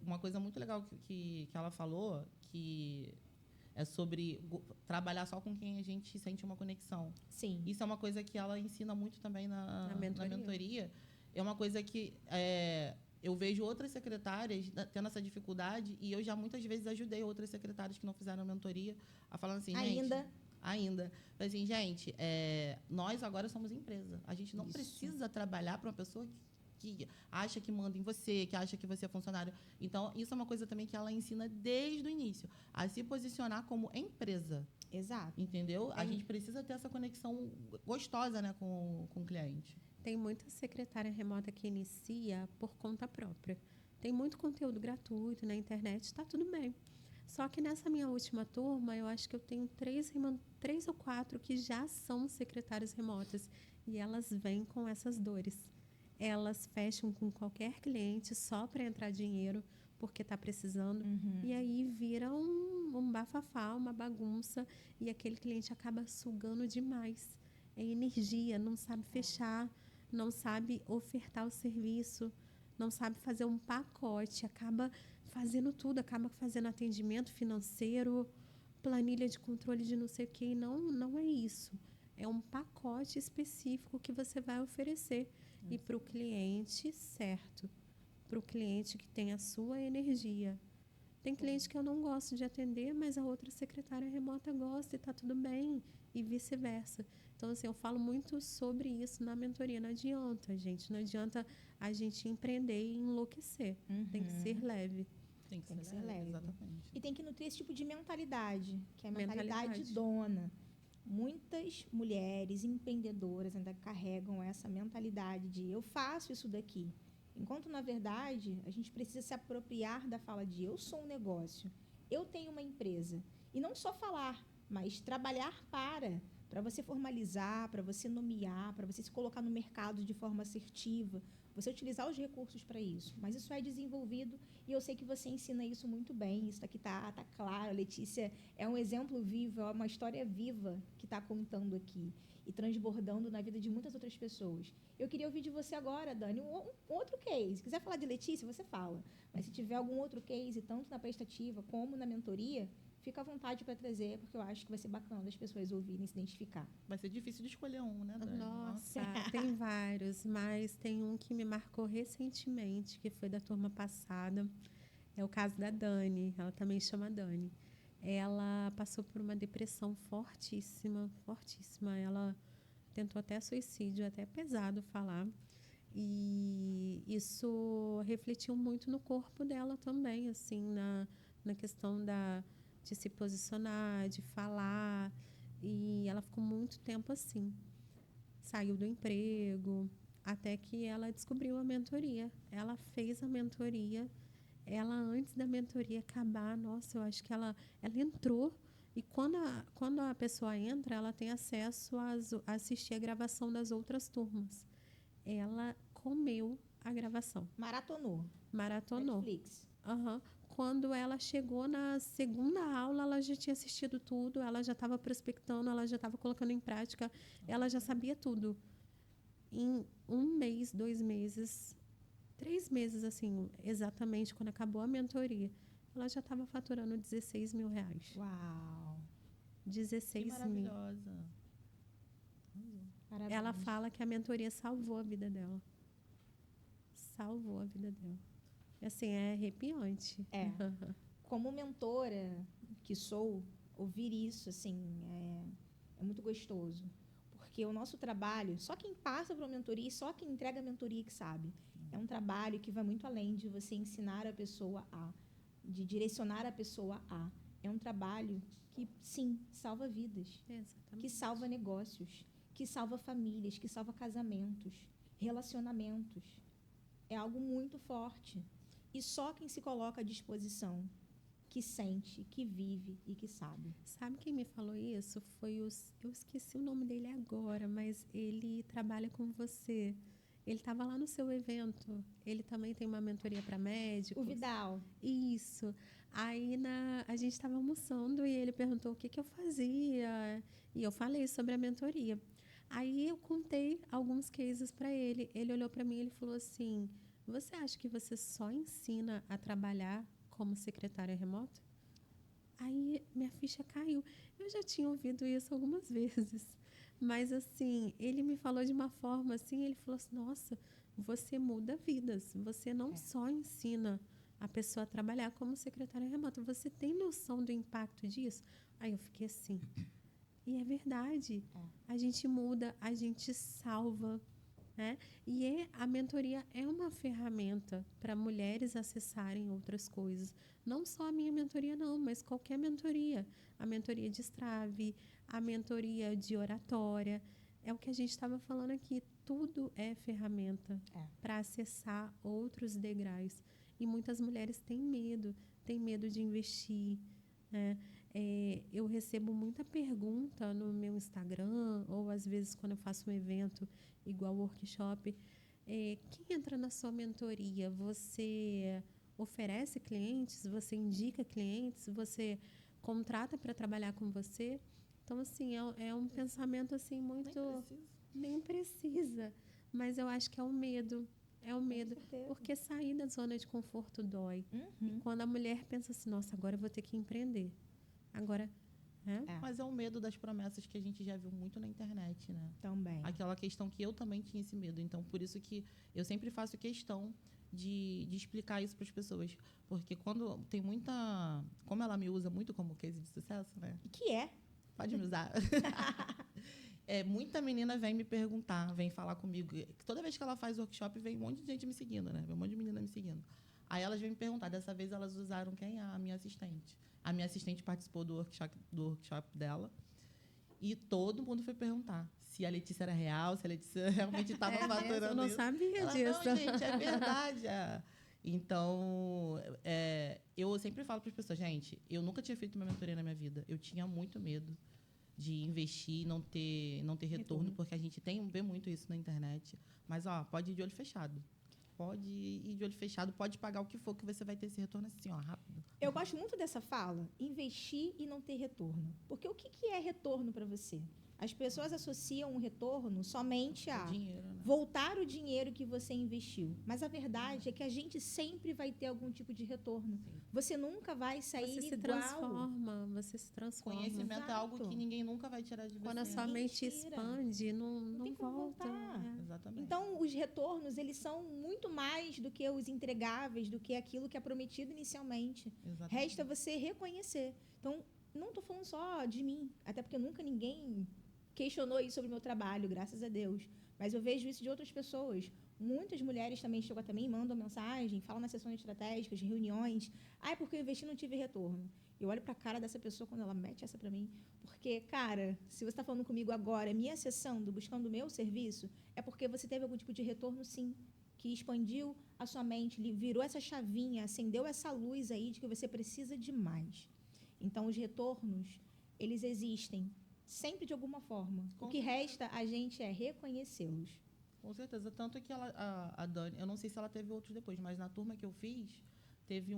uma coisa muito legal que ela falou, que é sobre trabalhar só com quem a gente sente uma conexão. Sim. Isso é uma coisa que ela ensina muito também na mentoria. mentoria. É uma coisa que Eu vejo outras secretárias tendo essa dificuldade e eu já muitas vezes ajudei outras secretárias que não fizeram a mentoria a falar assim, Ainda. Falei assim, gente, nós agora somos empresa. A gente não Isso. precisa trabalhar para uma pessoa que acha que manda em você, que acha que você é funcionário. Então, isso é uma coisa também que ela ensina desde o início, a se posicionar como empresa. Exato. Entendeu? A gente precisa ter essa conexão gostosa, né, com o cliente. Tem muita secretária remota que inicia por conta própria. Tem muito conteúdo gratuito na internet, está tudo bem. Só que nessa minha última turma, eu acho que eu tenho 3 ou 4 que já são secretárias remotas. E elas vêm com essas dores. Elas fecham com qualquer cliente só para entrar dinheiro, porque está precisando. E aí vira um bafafá, uma bagunça. E aquele cliente acaba sugando demais. É energia, não sabe fechar, não sabe ofertar o serviço, não sabe fazer um pacote, acaba fazendo tudo, acaba fazendo atendimento financeiro, planilha de controle de não sei o quê. E não é isso. É um pacote específico que você vai oferecer. E para o cliente certo, para o cliente que tem a sua energia. Tem cliente que eu não gosto de atender, mas a outra secretária remota gosta e está tudo bem, e vice-versa. Então, assim, eu falo muito sobre isso na mentoria. Não adianta, gente. Não adianta a gente empreender e enlouquecer. Tem que ser leve. Tem que ser leve. Exatamente. E tem que nutrir esse tipo de mentalidade, que é a mentalidade Mentalidade. dona. Muitas mulheres empreendedoras ainda carregam essa mentalidade de eu faço isso daqui. Enquanto, na verdade, a gente precisa se apropriar da fala de eu sou um negócio, eu tenho uma empresa. E não só falar, mas trabalhar para você formalizar, para você nomear, para você se colocar no mercado de forma assertiva, você utilizar os recursos para isso. Mas isso é desenvolvido e eu sei que você ensina isso muito bem. Isso aqui tá claro. A Letícia é um exemplo vivo, é uma história viva que está contando aqui e transbordando na vida de muitas outras pessoas. Eu queria ouvir de você agora, Dani, um outro case. Se quiser falar de Letícia, você fala. Mas se tiver algum outro case, tanto na prestativa como na mentoria, fica à vontade para trazer, porque eu acho que vai ser bacana das pessoas ouvirem e se identificar. Vai ser difícil de escolher um, né, Dani? Nossa, tem vários, mas tem um que me marcou recentemente, que foi da turma passada. É o caso da Dani, ela também chama Dani. Ela passou por uma depressão fortíssima, fortíssima. Ela tentou até suicídio, até é pesado falar. E isso refletiu muito no corpo dela também, assim, na questão de se posicionar, de falar. E ela ficou muito tempo assim. Saiu do emprego, até que ela descobriu a mentoria. Ela fez a mentoria. Ela, antes da mentoria acabar, nossa, eu acho que ela entrou. E quando a pessoa entra, ela tem acesso a assistir a gravação das outras turmas. Ela comeu a gravação. Maratonou. Netflix. Uhum. Quando ela chegou na segunda aula, ela já tinha assistido tudo, ela já estava prospectando, ela já estava colocando em prática, ela já sabia tudo. Em 1 mês, 2 meses, 3 meses, assim, exatamente, quando acabou a mentoria, ela já estava faturando R$16 mil. Uau! 16 Que mil. maravilhosa. Parabéns. Ela fala que a mentoria salvou a vida dela. Salvou a vida dela. Assim, é arrepiante. É. Como mentora que sou, ouvir isso, assim, é muito gostoso. Porque o nosso trabalho, só quem passa por uma mentoria e só quem entrega a mentoria que sabe. É um trabalho que vai muito além de você ensinar a pessoa a, de direcionar a pessoa a. É um trabalho que, sim, salva vidas. Exatamente. Que salva negócios, que salva famílias, que salva casamentos, relacionamentos. É algo muito forte. E só quem se coloca à disposição, que sente, que vive e que sabe. Sabe quem me falou isso? Foi eu esqueci o nome dele agora, mas ele trabalha com você. Ele estava lá no seu evento. Ele também tem uma mentoria para médicos. O Vidal. Isso. Aí a gente estava almoçando e ele perguntou o que eu fazia. E eu falei sobre a mentoria. Aí eu contei alguns cases para ele. Ele olhou para mim e ele falou assim: você acha que você só ensina a trabalhar como secretária remota? Aí minha ficha caiu. Eu já tinha ouvido isso algumas vezes. Mas, assim, ele me falou de uma forma assim, ele falou assim, nossa, você muda vidas. Você não só ensina a pessoa a trabalhar como secretária remota. Você tem noção do impacto disso? Aí eu fiquei assim. E é verdade. A gente muda, a gente salva. Né? E a mentoria é uma ferramenta para mulheres acessarem outras coisas. Não só a minha mentoria, não, mas qualquer mentoria. A mentoria de Strave, a mentoria de oratória. É o que a gente estava falando aqui. Tudo é ferramenta para acessar outros degraus. E muitas mulheres têm medo de investir. Né? Eu recebo muita pergunta no meu Instagram, ou às vezes quando eu faço um evento igual workshop, quem entra na sua mentoria? Você oferece clientes? Você indica clientes? Você contrata para trabalhar com você? Então, assim, é um pensamento assim muito... Nem precisa. Mas eu acho que é o medo. É o medo. Porque sair da zona de conforto dói. E quando a mulher pensa assim, nossa, agora eu vou ter que empreender. Agora... Mas é o medo das promessas que a gente já viu muito na internet, né? Também. Aquela questão que eu também tinha esse medo. Então, por isso que eu sempre faço questão de explicar isso para as pessoas. Porque quando tem muita... Como ela me usa muito como case de sucesso, né? Que é? Pode me usar. Muita menina vem me perguntar, vem falar comigo. Toda vez que ela faz workshop, vem um monte de gente me seguindo, né? Vem um monte de menina me seguindo. Aí elas vêm me perguntar. Dessa vez, elas usaram quem? A minha assistente. A minha assistente participou do workshop dela. E todo mundo foi perguntar se a Letícia era real, se a Letícia realmente estava faturando eu não isso. sabia Ela, disso. não, gente, é verdade. Então, eu sempre falo para as pessoas, gente, eu nunca tinha feito uma mentoria na minha vida. Eu tinha muito medo de investir e não ter retorno, porque a gente vê muito isso na internet. Mas, pode ir de olho fechado. Pode ir de olho fechado, pode pagar o que for, que você vai ter esse retorno assim, rápido. Eu gosto muito dessa fala, investir e não ter retorno. Porque o que é retorno para você? As pessoas associam o retorno somente a dinheiro, né? voltar o dinheiro que você investiu. Mas a verdade é que a gente sempre vai ter algum tipo de retorno. Sim. Você nunca vai sair Você se igual. você se transforma. Conhecimento é algo que ninguém nunca vai tirar de você. Quando a sua mente expande, não tem como volta. voltar. Exatamente. Então, os retornos, eles são muito mais do que os entregáveis, do que aquilo que é prometido inicialmente. Exatamente. Resta você reconhecer. Então, não estou falando só de mim, até porque nunca ninguém questionou isso sobre o meu trabalho, graças a Deus. Mas eu vejo isso de outras pessoas. Muitas mulheres também chegam até mim, mandam mensagem, falam nas sessões estratégicas, reuniões. É porque eu investi e não tive retorno. Eu olho para a cara dessa pessoa quando ela mete essa para mim. Porque, cara, se você está falando comigo agora, me acessando, buscando o meu serviço, é porque você teve algum tipo de retorno, sim, que expandiu a sua mente, virou essa chavinha, acendeu essa luz aí de que você precisa de mais. Então, os retornos, eles existem sempre de alguma forma. O que resta a gente é reconhecê-los. Com certeza. Tanto que a Dani, eu não sei se ela teve outros depois, mas na turma que eu fiz, teve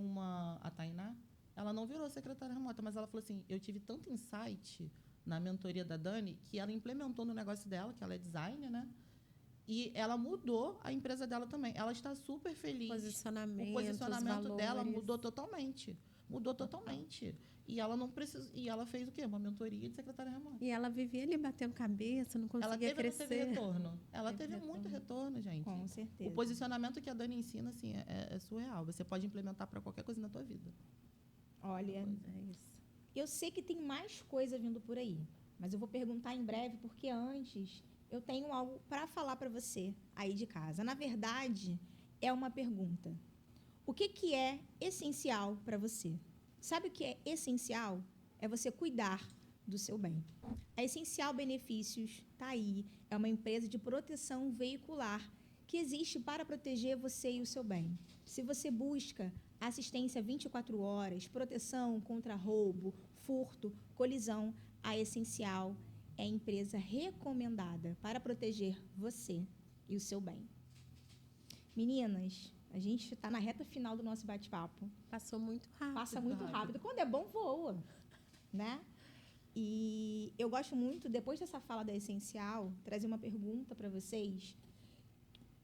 a Tainá, ela não virou secretária remota, mas ela falou assim, eu tive tanto insight na mentoria da Dani, que ela implementou no negócio dela, que ela é designer, né? E ela mudou a empresa dela também. Ela está super feliz. O posicionamento dela mudou totalmente. Mudou totalmente. E ela não precisa. E ela fez o quê? Uma mentoria de secretária remota. E ela vivia ali batendo cabeça, não conseguia crescer. Ela teve retorno. Ela teve muito retorno, gente. Com certeza. O posicionamento que a Dani ensina, assim, é surreal. Você pode implementar para qualquer coisa na tua vida. Olha, é isso. Eu sei que tem mais coisa vindo por aí, mas eu vou perguntar em breve, porque antes eu tenho algo para falar para você aí de casa. Na verdade, é uma pergunta. O que é essencial para você? Sabe o que é essencial? É você cuidar do seu bem. A Essencial Benefícios está aí. É uma empresa de proteção veicular que existe para proteger você e o seu bem. Se você busca assistência 24 horas, proteção contra roubo, furto, colisão, a Essencial é a empresa recomendada para proteger você e o seu bem. Meninas, a gente está na reta final do nosso bate-papo. Passou muito rápido. Passa muito rápido. Quando é bom, voa, né? E eu gosto muito, depois dessa fala da Essencial, trazer uma pergunta para vocês,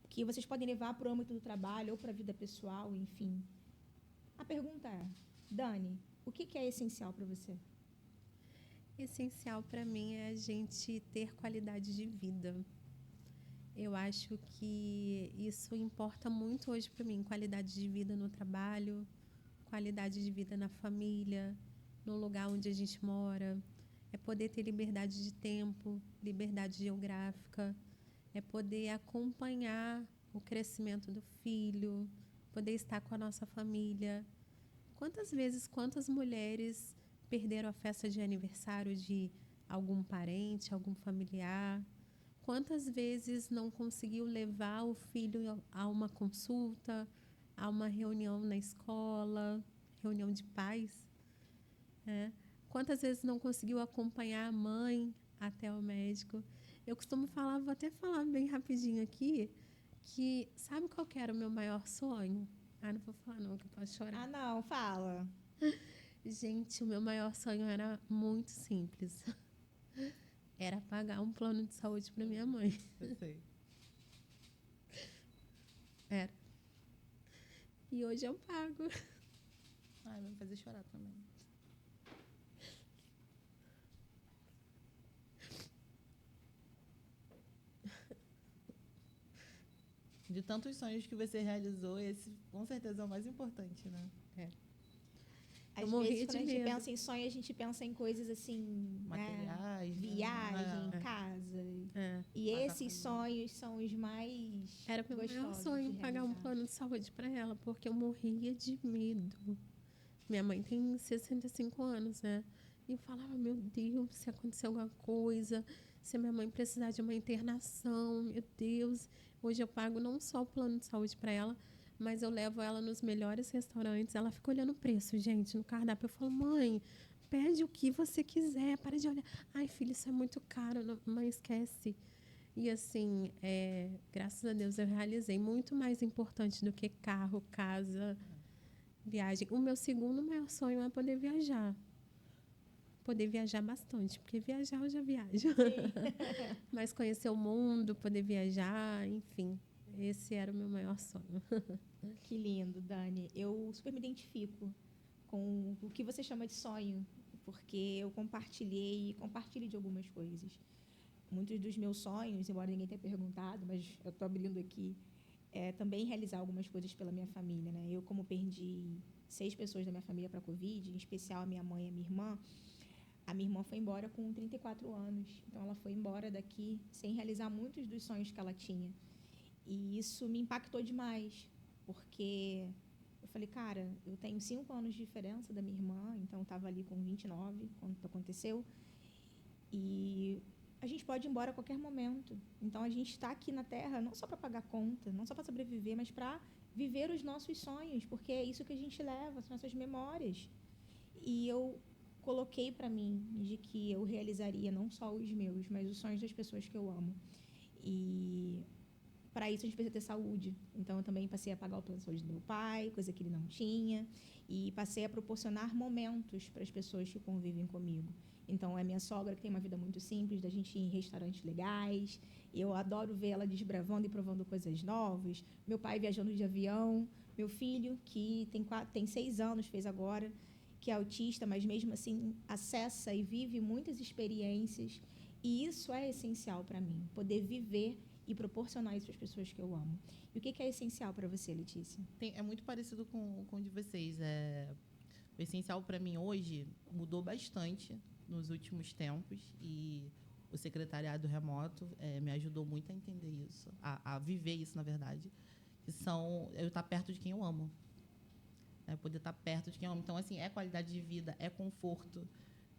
que vocês podem levar para o âmbito do trabalho ou para a vida pessoal, enfim. A pergunta é, Dani, o que é essencial para você? Essencial para mim é a gente ter qualidade de vida. Eu acho que isso importa muito hoje para mim. Qualidade de vida no trabalho, qualidade de vida na família, no lugar onde a gente mora. É poder ter liberdade de tempo, liberdade geográfica. É poder acompanhar o crescimento do filho, poder estar com a nossa família. Quantas vezes, quantas mulheres perderam a festa de aniversário de algum parente, algum familiar? Quantas vezes não conseguiu levar o filho a uma consulta, a uma reunião na escola, reunião de pais, né? Quantas vezes não conseguiu acompanhar a mãe até o médico? Eu costumo falar, vou até falar bem rapidinho aqui, que sabe qual que era o meu maior sonho? Ah, não vou falar não, que eu posso chorar. Ah, não, fala. Gente, o meu maior sonho era muito simples. Era pagar um plano de saúde para minha mãe. Eu sei. Era. E hoje eu pago. Ai, vai me fazer chorar também. De tantos sonhos que você realizou, esse com certeza é o mais importante, né? Às Eu morria vezes, quando de a gente medo. pensa em sonho, a gente pensa em coisas assim, né? Materiais, né? Viagem, É. casa. É. E Passar esses sonhos são os mais Era meu maior gostosos sonho de pagar um realizar. plano de saúde para ela, porque eu morria de medo. Minha mãe tem 65 anos, né? E eu falava, meu Deus, se acontecer alguma coisa, se a minha mãe precisar de uma internação, meu Deus. Hoje eu pago não só o plano de saúde para ela, mas eu levo ela nos melhores restaurantes. Ela fica olhando o preço, gente, no cardápio. Eu falo, mãe, pede o que você quiser, para de olhar. Ai, filha, isso é muito caro. Não, mãe, esquece. E assim, graças a Deus eu realizei muito mais importante do que carro, casa, viagem. O meu segundo maior sonho é poder viajar. Poder viajar bastante, porque viajar eu já viajo. Mas conhecer o mundo, poder viajar, enfim. Esse era o meu maior sonho. Que lindo, Dani. Eu super me identifico com o que você chama de sonho, porque eu compartilhei e compartilho de algumas coisas. Muitos dos meus sonhos, embora ninguém tenha perguntado, mas eu estou abrindo aqui, é também realizar algumas coisas pela minha família, né? Eu, como perdi 6 pessoas da minha família para a Covid, em especial a minha mãe e a minha irmã foi embora com 34 anos. Então, ela foi embora daqui sem realizar muitos dos sonhos que ela tinha. E isso me impactou demais, porque eu falei, cara, eu tenho 5 anos de diferença da minha irmã, então eu estava ali com 29 quando aconteceu. E a gente pode ir embora a qualquer momento. Então, a gente está aqui na Terra não só para pagar conta, não só para sobreviver, mas para viver os nossos sonhos, porque é isso que a gente leva, as nossas memórias. E eu coloquei para mim de que eu realizaria não só os meus, mas os sonhos das pessoas que eu amo. E para isso a gente precisa ter saúde. Então eu também passei a pagar o plano de saúde do meu pai, coisa que ele não tinha, e passei a proporcionar momentos para as pessoas que convivem comigo. Então é minha sogra, que tem uma vida muito simples, da gente ir em restaurantes legais. Eu adoro ver ela desbravando e provando coisas novas. Meu pai viajando de avião, meu filho que tem 6 anos, fez agora, que é autista, mas mesmo assim acessa e vive muitas experiências. E isso é essencial para mim, poder viver e proporcionar isso às pessoas que eu amo. E o que é essencial para você, Letícia? É muito parecido com o de vocês. O essencial para mim hoje mudou bastante nos últimos tempos e o secretariado remoto me ajudou muito a entender isso, a viver isso, na verdade, que são eu estar perto de quem eu amo. Poder estar perto de quem eu amo. Então, assim, é qualidade de vida, é conforto.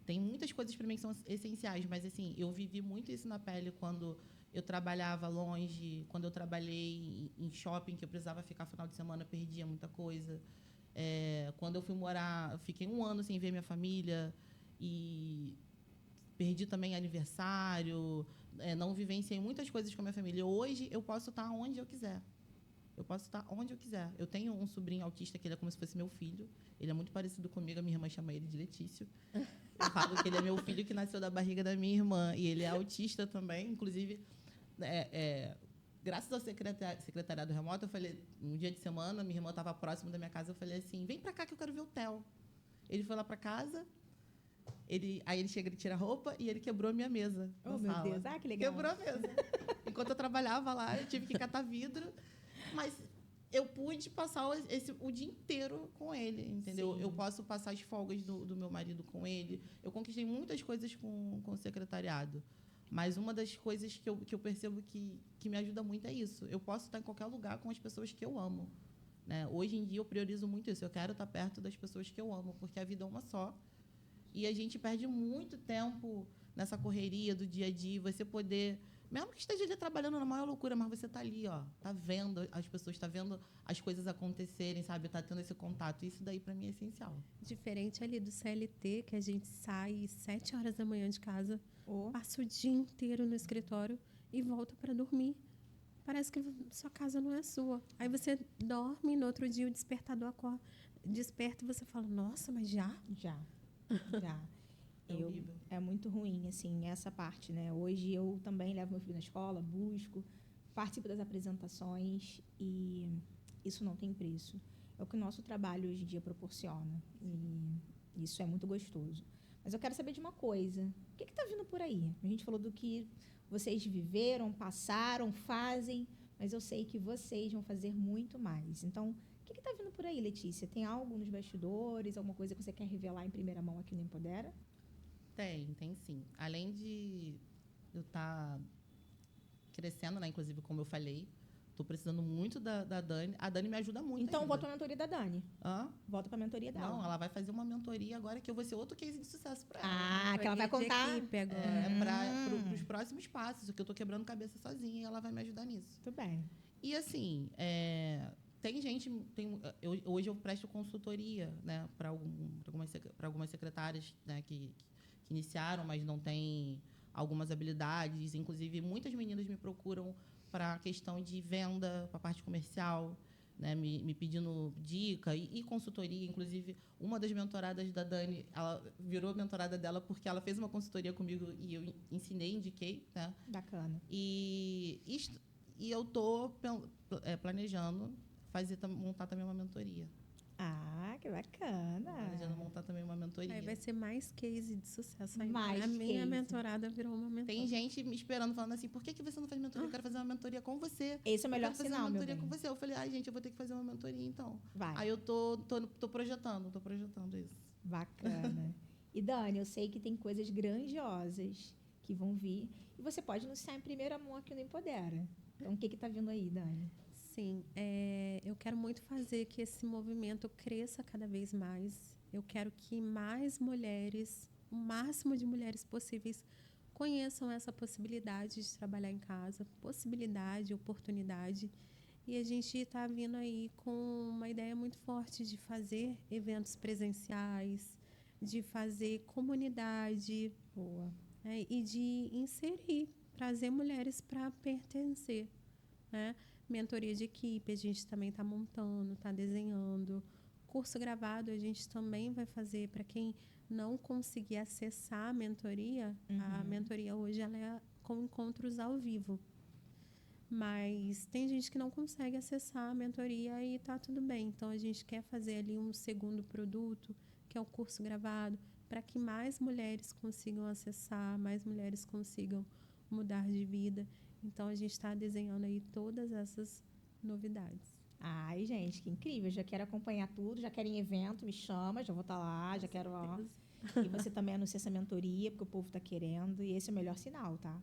Tem muitas coisas para mim que são essenciais, mas, assim, eu vivi muito isso na pele quando eu trabalhava longe, quando eu trabalhei em shopping, que eu precisava ficar final de semana, eu perdia muita coisa. Quando eu fui morar, eu fiquei 1 ano sem ver minha família e perdi também aniversário, não vivenciei muitas coisas com a minha família. Hoje, eu posso estar onde eu quiser. Eu posso estar onde eu quiser. Eu tenho um sobrinho autista que ele é como se fosse meu filho. Ele é muito parecido comigo. A minha irmã chama ele de Letício. Eu falo que ele é meu filho que nasceu da barriga da minha irmã. E ele é autista também. Inclusive, graças ao secretariado remoto, eu falei, um dia de semana, minha irmã estava próximo da minha casa, eu falei assim, vem para cá que eu quero ver o Theo. Ele foi lá para casa, Aí ele chega, ele tira a roupa e ele quebrou a minha mesa. Oh, na meu sala. Deus. Ah, que legal. Quebrou a mesa. Enquanto eu trabalhava lá, eu tive que catar vidro. Mas eu pude passar o dia inteiro com ele, entendeu? Sim. Eu posso passar as folgas do meu marido com ele. Eu conquistei muitas coisas com o secretariado. Mas uma das coisas que eu percebo que me ajuda muito é isso. Eu posso estar em qualquer lugar com as pessoas que eu amo. Né? Hoje em dia, eu priorizo muito isso. Eu quero estar perto das pessoas que eu amo, porque a vida é uma só. E a gente perde muito tempo nessa correria do dia a dia. Você poder, mesmo que esteja ali trabalhando na maior loucura, mas você está ali, ó, tá vendo as pessoas, está vendo as coisas acontecerem, sabe? Está tendo esse contato. Isso daí, para mim, é essencial. Diferente ali do CLT, que a gente sai 7 horas da manhã de casa, Oh. passa o dia inteiro no escritório e volta para dormir. Parece que sua casa não é sua. Aí você dorme, no outro dia o despertador desperta e você fala, nossa, mas já? Já. É horrível. É muito ruim, assim, essa parte, né? Hoje eu também levo meu filho na escola, busco, participo das apresentações e isso não tem preço. É o que o nosso trabalho hoje em dia proporciona e isso é muito gostoso. Mas eu quero saber de uma coisa. O que está vindo por aí? A gente falou do que vocês viveram, passaram, fazem, mas eu sei que vocês vão fazer muito mais. Então, o que está vindo por aí, Letícia? Tem algo nos bastidores, alguma coisa que você quer revelar em primeira mão aqui no Empodera? Tem sim. Além de eu estar crescendo, né? Inclusive, como eu falei, estou precisando muito da Dani. A Dani me ajuda muito. Então, ainda. volta para a mentoria da Dani. Hã? Volta para a mentoria dela. Não, ela vai fazer uma mentoria agora que eu vou ser outro case de sucesso para ela. Ah, que ela vai contar. De equipe agora. Para os próximos passos, que eu estou quebrando cabeça sozinha e ela vai me ajudar nisso. Muito bem. E assim, tem gente. Hoje eu presto consultoria, né, para algumas secretárias, né, que iniciaram, mas não têm algumas habilidades. Inclusive, muitas meninas me procuram para a questão de venda, para a parte comercial, né, me pedindo dica e consultoria. Inclusive, uma das mentoradas da Dani, ela virou mentorada dela porque ela fez uma consultoria comigo e eu ensinei, indiquei. Né? Bacana. E eu estou planejando montar também uma mentoria. Ah, que bacana. Planejando montar também uma mentoria. Aí vai ser mais case de sucesso ainda. Mais A minha case. mentorada virou uma mentora. Tem gente me esperando, falando assim, por que você não faz mentoria? Eu quero fazer uma mentoria com você. Esse é o melhor eu quero fazer sinal, uma meu mentoria bem. com você. Eu falei, ai, gente, eu vou ter que fazer uma mentoria, então. Vai. Aí eu tô projetando isso. Bacana. E, Dani, eu sei que tem coisas grandiosas que vão vir. E você pode anunciar em primeira mão aqui no Empodera. Então, o que está vindo aí, Dani? Sim, eu quero muito fazer que esse movimento cresça cada vez mais. Eu quero que mais mulheres, o máximo de mulheres possíveis, conheçam essa possibilidade de trabalhar em casa, possibilidade, oportunidade. E a gente está vindo aí com uma ideia muito forte de fazer eventos presenciais, de fazer comunidade. Boa. E de inserir, trazer mulheres para pertencer. Né? Mentoria de equipe, a gente também está montando, está desenhando. Curso gravado, a gente também vai fazer para quem não conseguir acessar a mentoria. A mentoria hoje ela é com encontros ao vivo. Mas tem gente que não consegue acessar a mentoria e está tudo bem. Então, a gente quer fazer ali um segundo produto, que é o curso gravado, para que mais mulheres consigam acessar, mais mulheres consigam mudar de vida. Então, a gente está desenhando aí todas essas novidades. Ai, gente, que incrível. Já quero acompanhar tudo, já quero ir em evento, me chama, já vou estar lá, já quero lá. E você também anuncia essa mentoria, porque o povo está querendo, e esse é o melhor sinal, tá?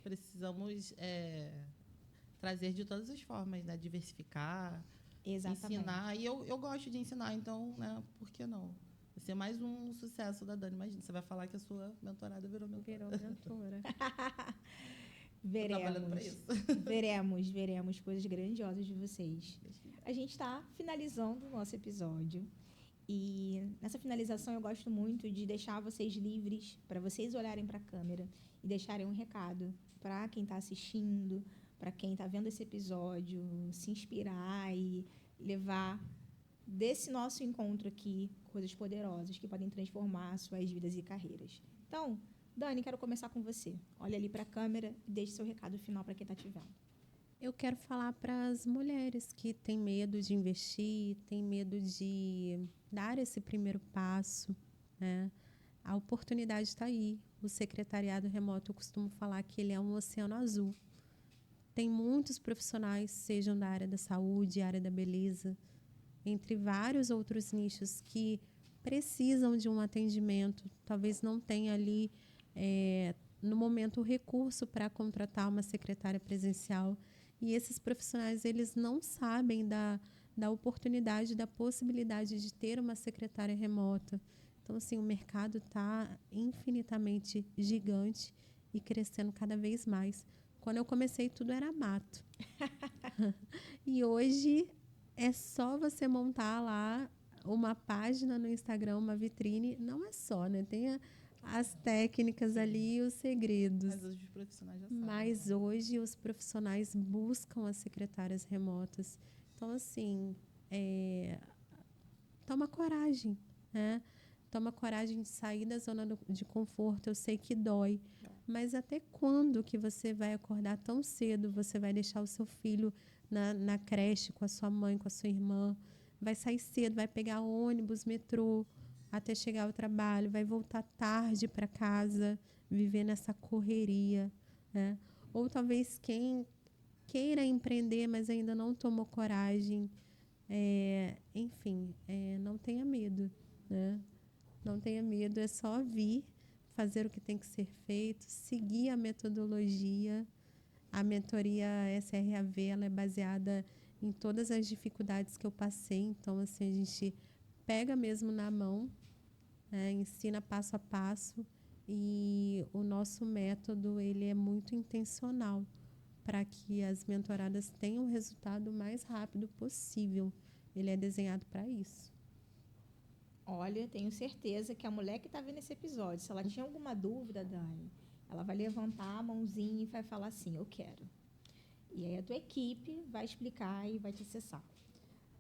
Precisamos trazer de todas as formas, né? Diversificar, Exatamente. ensinar. E eu gosto de ensinar, então, né? Por que não? Vai ser mais um sucesso da Dani. Imagina, você vai falar que a sua mentorada virou mentora. Virou mentora. Trabalhando para isso. Veremos coisas grandiosas de vocês. A gente está finalizando o nosso episódio. E nessa finalização eu gosto muito de deixar vocês livres para vocês olharem para a câmera e deixarem um recado para quem está assistindo, para quem está vendo esse episódio, se inspirar e levar desse nosso encontro aqui coisas poderosas que podem transformar suas vidas e carreiras. Então, Dani, quero começar com você. Olha ali para a câmera e deixe seu recado final para quem está te vendo. Eu quero falar para as mulheres que têm medo de investir, têm medo de dar esse primeiro passo, né? a oportunidade está aí. O secretariado remoto, eu costumo falar que ele é um oceano azul. Tem muitos profissionais, sejam da área da saúde, área da beleza, entre vários outros nichos que precisam de um atendimento, talvez não tenha ali, no momento, o recurso para contratar uma secretária presencial. E esses profissionais, eles não sabem da oportunidade, da possibilidade de ter uma secretária remota. Então, assim, o mercado está infinitamente gigante e crescendo cada vez mais. Quando eu comecei, tudo era mato. E hoje é só você montar lá uma página no Instagram, uma vitrine. Não é só, né? Tem as técnicas ali e os segredos. Mas hoje os profissionais já sabem. Mas hoje os profissionais buscam as secretárias remotas. Então, assim, toma coragem, né? Toma coragem de sair da zona de conforto. Eu sei que dói. Mas até quando que você vai acordar tão cedo? Você vai deixar o seu filho na creche com a sua mãe, com a sua irmã? Vai sair cedo, vai pegar ônibus, metrô, até chegar ao trabalho, vai voltar tarde para casa, viver nessa correria, né? Ou talvez quem queira empreender, mas ainda não tomou coragem. Enfim, não tenha medo, né? Não tenha medo, é só vir, fazer o que tem que ser feito, seguir a metodologia. A mentoria SRAV, ela é baseada em todas as dificuldades que eu passei. Então, assim, a gente pega mesmo na mão, né, ensina passo a passo. E o nosso método, ele é muito intencional para que as mentoradas tenham o resultado o mais rápido possível. Ele é desenhado para isso. Olha, tenho certeza que a mulher que está vendo esse episódio, se ela tinha alguma dúvida, Dani, ela vai levantar a mãozinha e vai falar assim, eu quero. E aí a tua equipe vai explicar e vai te acessar.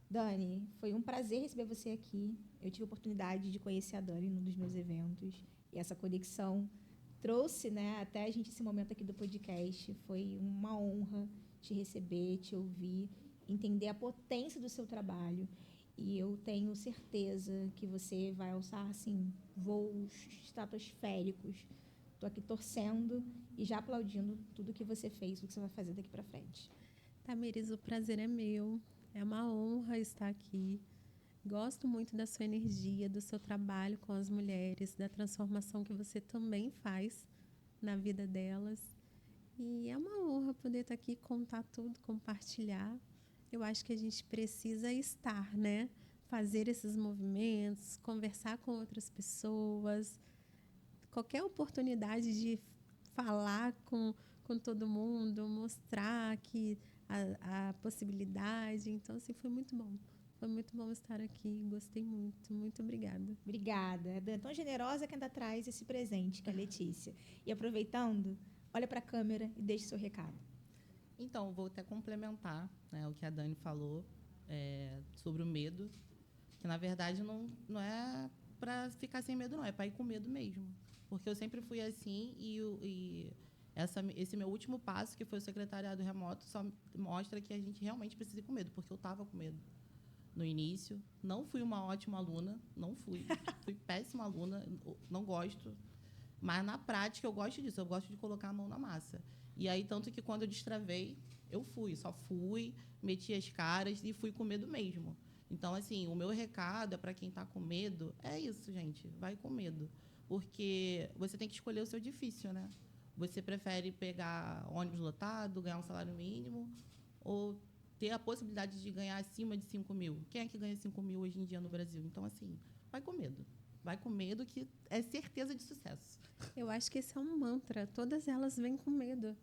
Dani, foi um prazer receber você aqui. Eu tive a oportunidade de conhecer a Dani num dos meus eventos. E essa conexão trouxe, né, até a gente esse momento aqui do podcast. Foi uma honra te receber, te ouvir, entender a potência do seu trabalho. E eu tenho certeza que você vai alçar, assim, voos estratosféricos. Estou aqui torcendo e já aplaudindo tudo que você fez, tudo que você vai fazer daqui para frente. Tamires, o prazer é meu. É uma honra estar aqui. Gosto muito da sua energia, do seu trabalho com as mulheres, da transformação que você também faz na vida delas. E é uma honra poder estar aqui, contar tudo, compartilhar. Eu acho que a gente precisa estar, né? Fazer esses movimentos, conversar com outras pessoas. Qualquer oportunidade de falar com todo mundo, mostrar que a possibilidade. Então, assim, foi muito bom. Foi muito bom estar aqui. Gostei muito. Muito obrigada. Obrigada. É tão generosa que ainda traz esse presente, que é a Letícia. E aproveitando, olha para a câmera e deixe seu recado. Então, vou até complementar, né, o que a Dani falou sobre o medo, que, na verdade, não é para ficar sem medo, não. É para ir com medo mesmo. Porque eu sempre fui assim e esse meu último passo, que foi o secretariado remoto, só mostra que a gente realmente precisa ir com medo, porque eu estava com medo no início. Não fui uma ótima aluna, não fui. Fui péssima aluna, não gosto. Mas, na prática, eu gosto disso. Eu gosto de colocar a mão na massa. E aí, tanto que quando eu destravei, eu só fui, meti as caras e fui com medo mesmo. Então, assim, o meu recado é para quem está com medo, é isso, gente, vai com medo. Porque você tem que escolher o seu difícil, né? Você prefere pegar ônibus lotado, ganhar um salário mínimo, ou ter a possibilidade de ganhar acima de 5 mil? Quem é que ganha 5 mil hoje em dia no Brasil? Então, assim, vai com medo. Vai com medo, que é certeza de sucesso. Eu acho que esse é um mantra. Todas elas vêm com medo.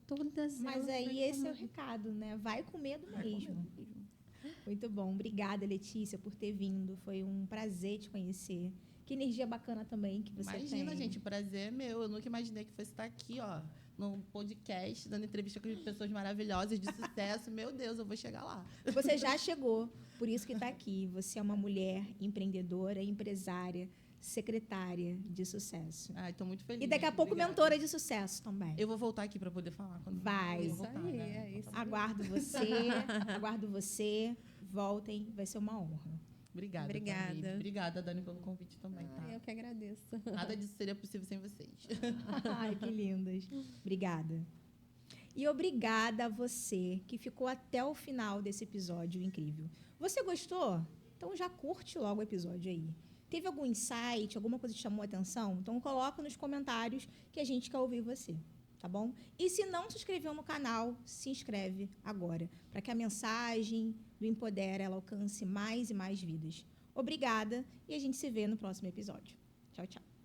Todas Mas elas aí vêm esse com é o medo. recado, né? Vai com medo Vai com mesmo. medo mesmo. Muito bom. Obrigada, Letícia, por ter vindo. Foi um prazer te conhecer. Que energia bacana também que você Imagina, tem. gente, o prazer é meu. Eu nunca imaginei que fosse estar aqui, ó, num podcast, dando entrevista com pessoas maravilhosas, de sucesso. Meu Deus, eu vou chegar lá. Você já chegou, por isso que está aqui. Você é uma mulher empreendedora, empresária, secretária de sucesso. Ai, tô muito feliz. E daqui a pouco Obrigada. mentora de sucesso também. Eu vou voltar aqui para poder falar. Quando Vai. eu Isso voltar, aí, né? é isso. Aguardo você. Voltem, vai ser uma honra. Obrigada, Obrigada. Tamires. Obrigada, Dani, pelo convite também, tá? Eu que agradeço. Nada disso seria possível sem vocês. Ai, que lindas. Obrigada. E obrigada a você que ficou até o final desse episódio incrível. Você gostou? Então já curte logo o episódio aí. Teve algum insight, alguma coisa que te chamou a atenção? Então coloca nos comentários que a gente quer ouvir você, tá bom? E se não se inscreveu no canal, se inscreve agora, para que a mensagem do Empodera ela alcance mais e mais vidas. Obrigada e a gente se vê no próximo episódio. Tchau, tchau.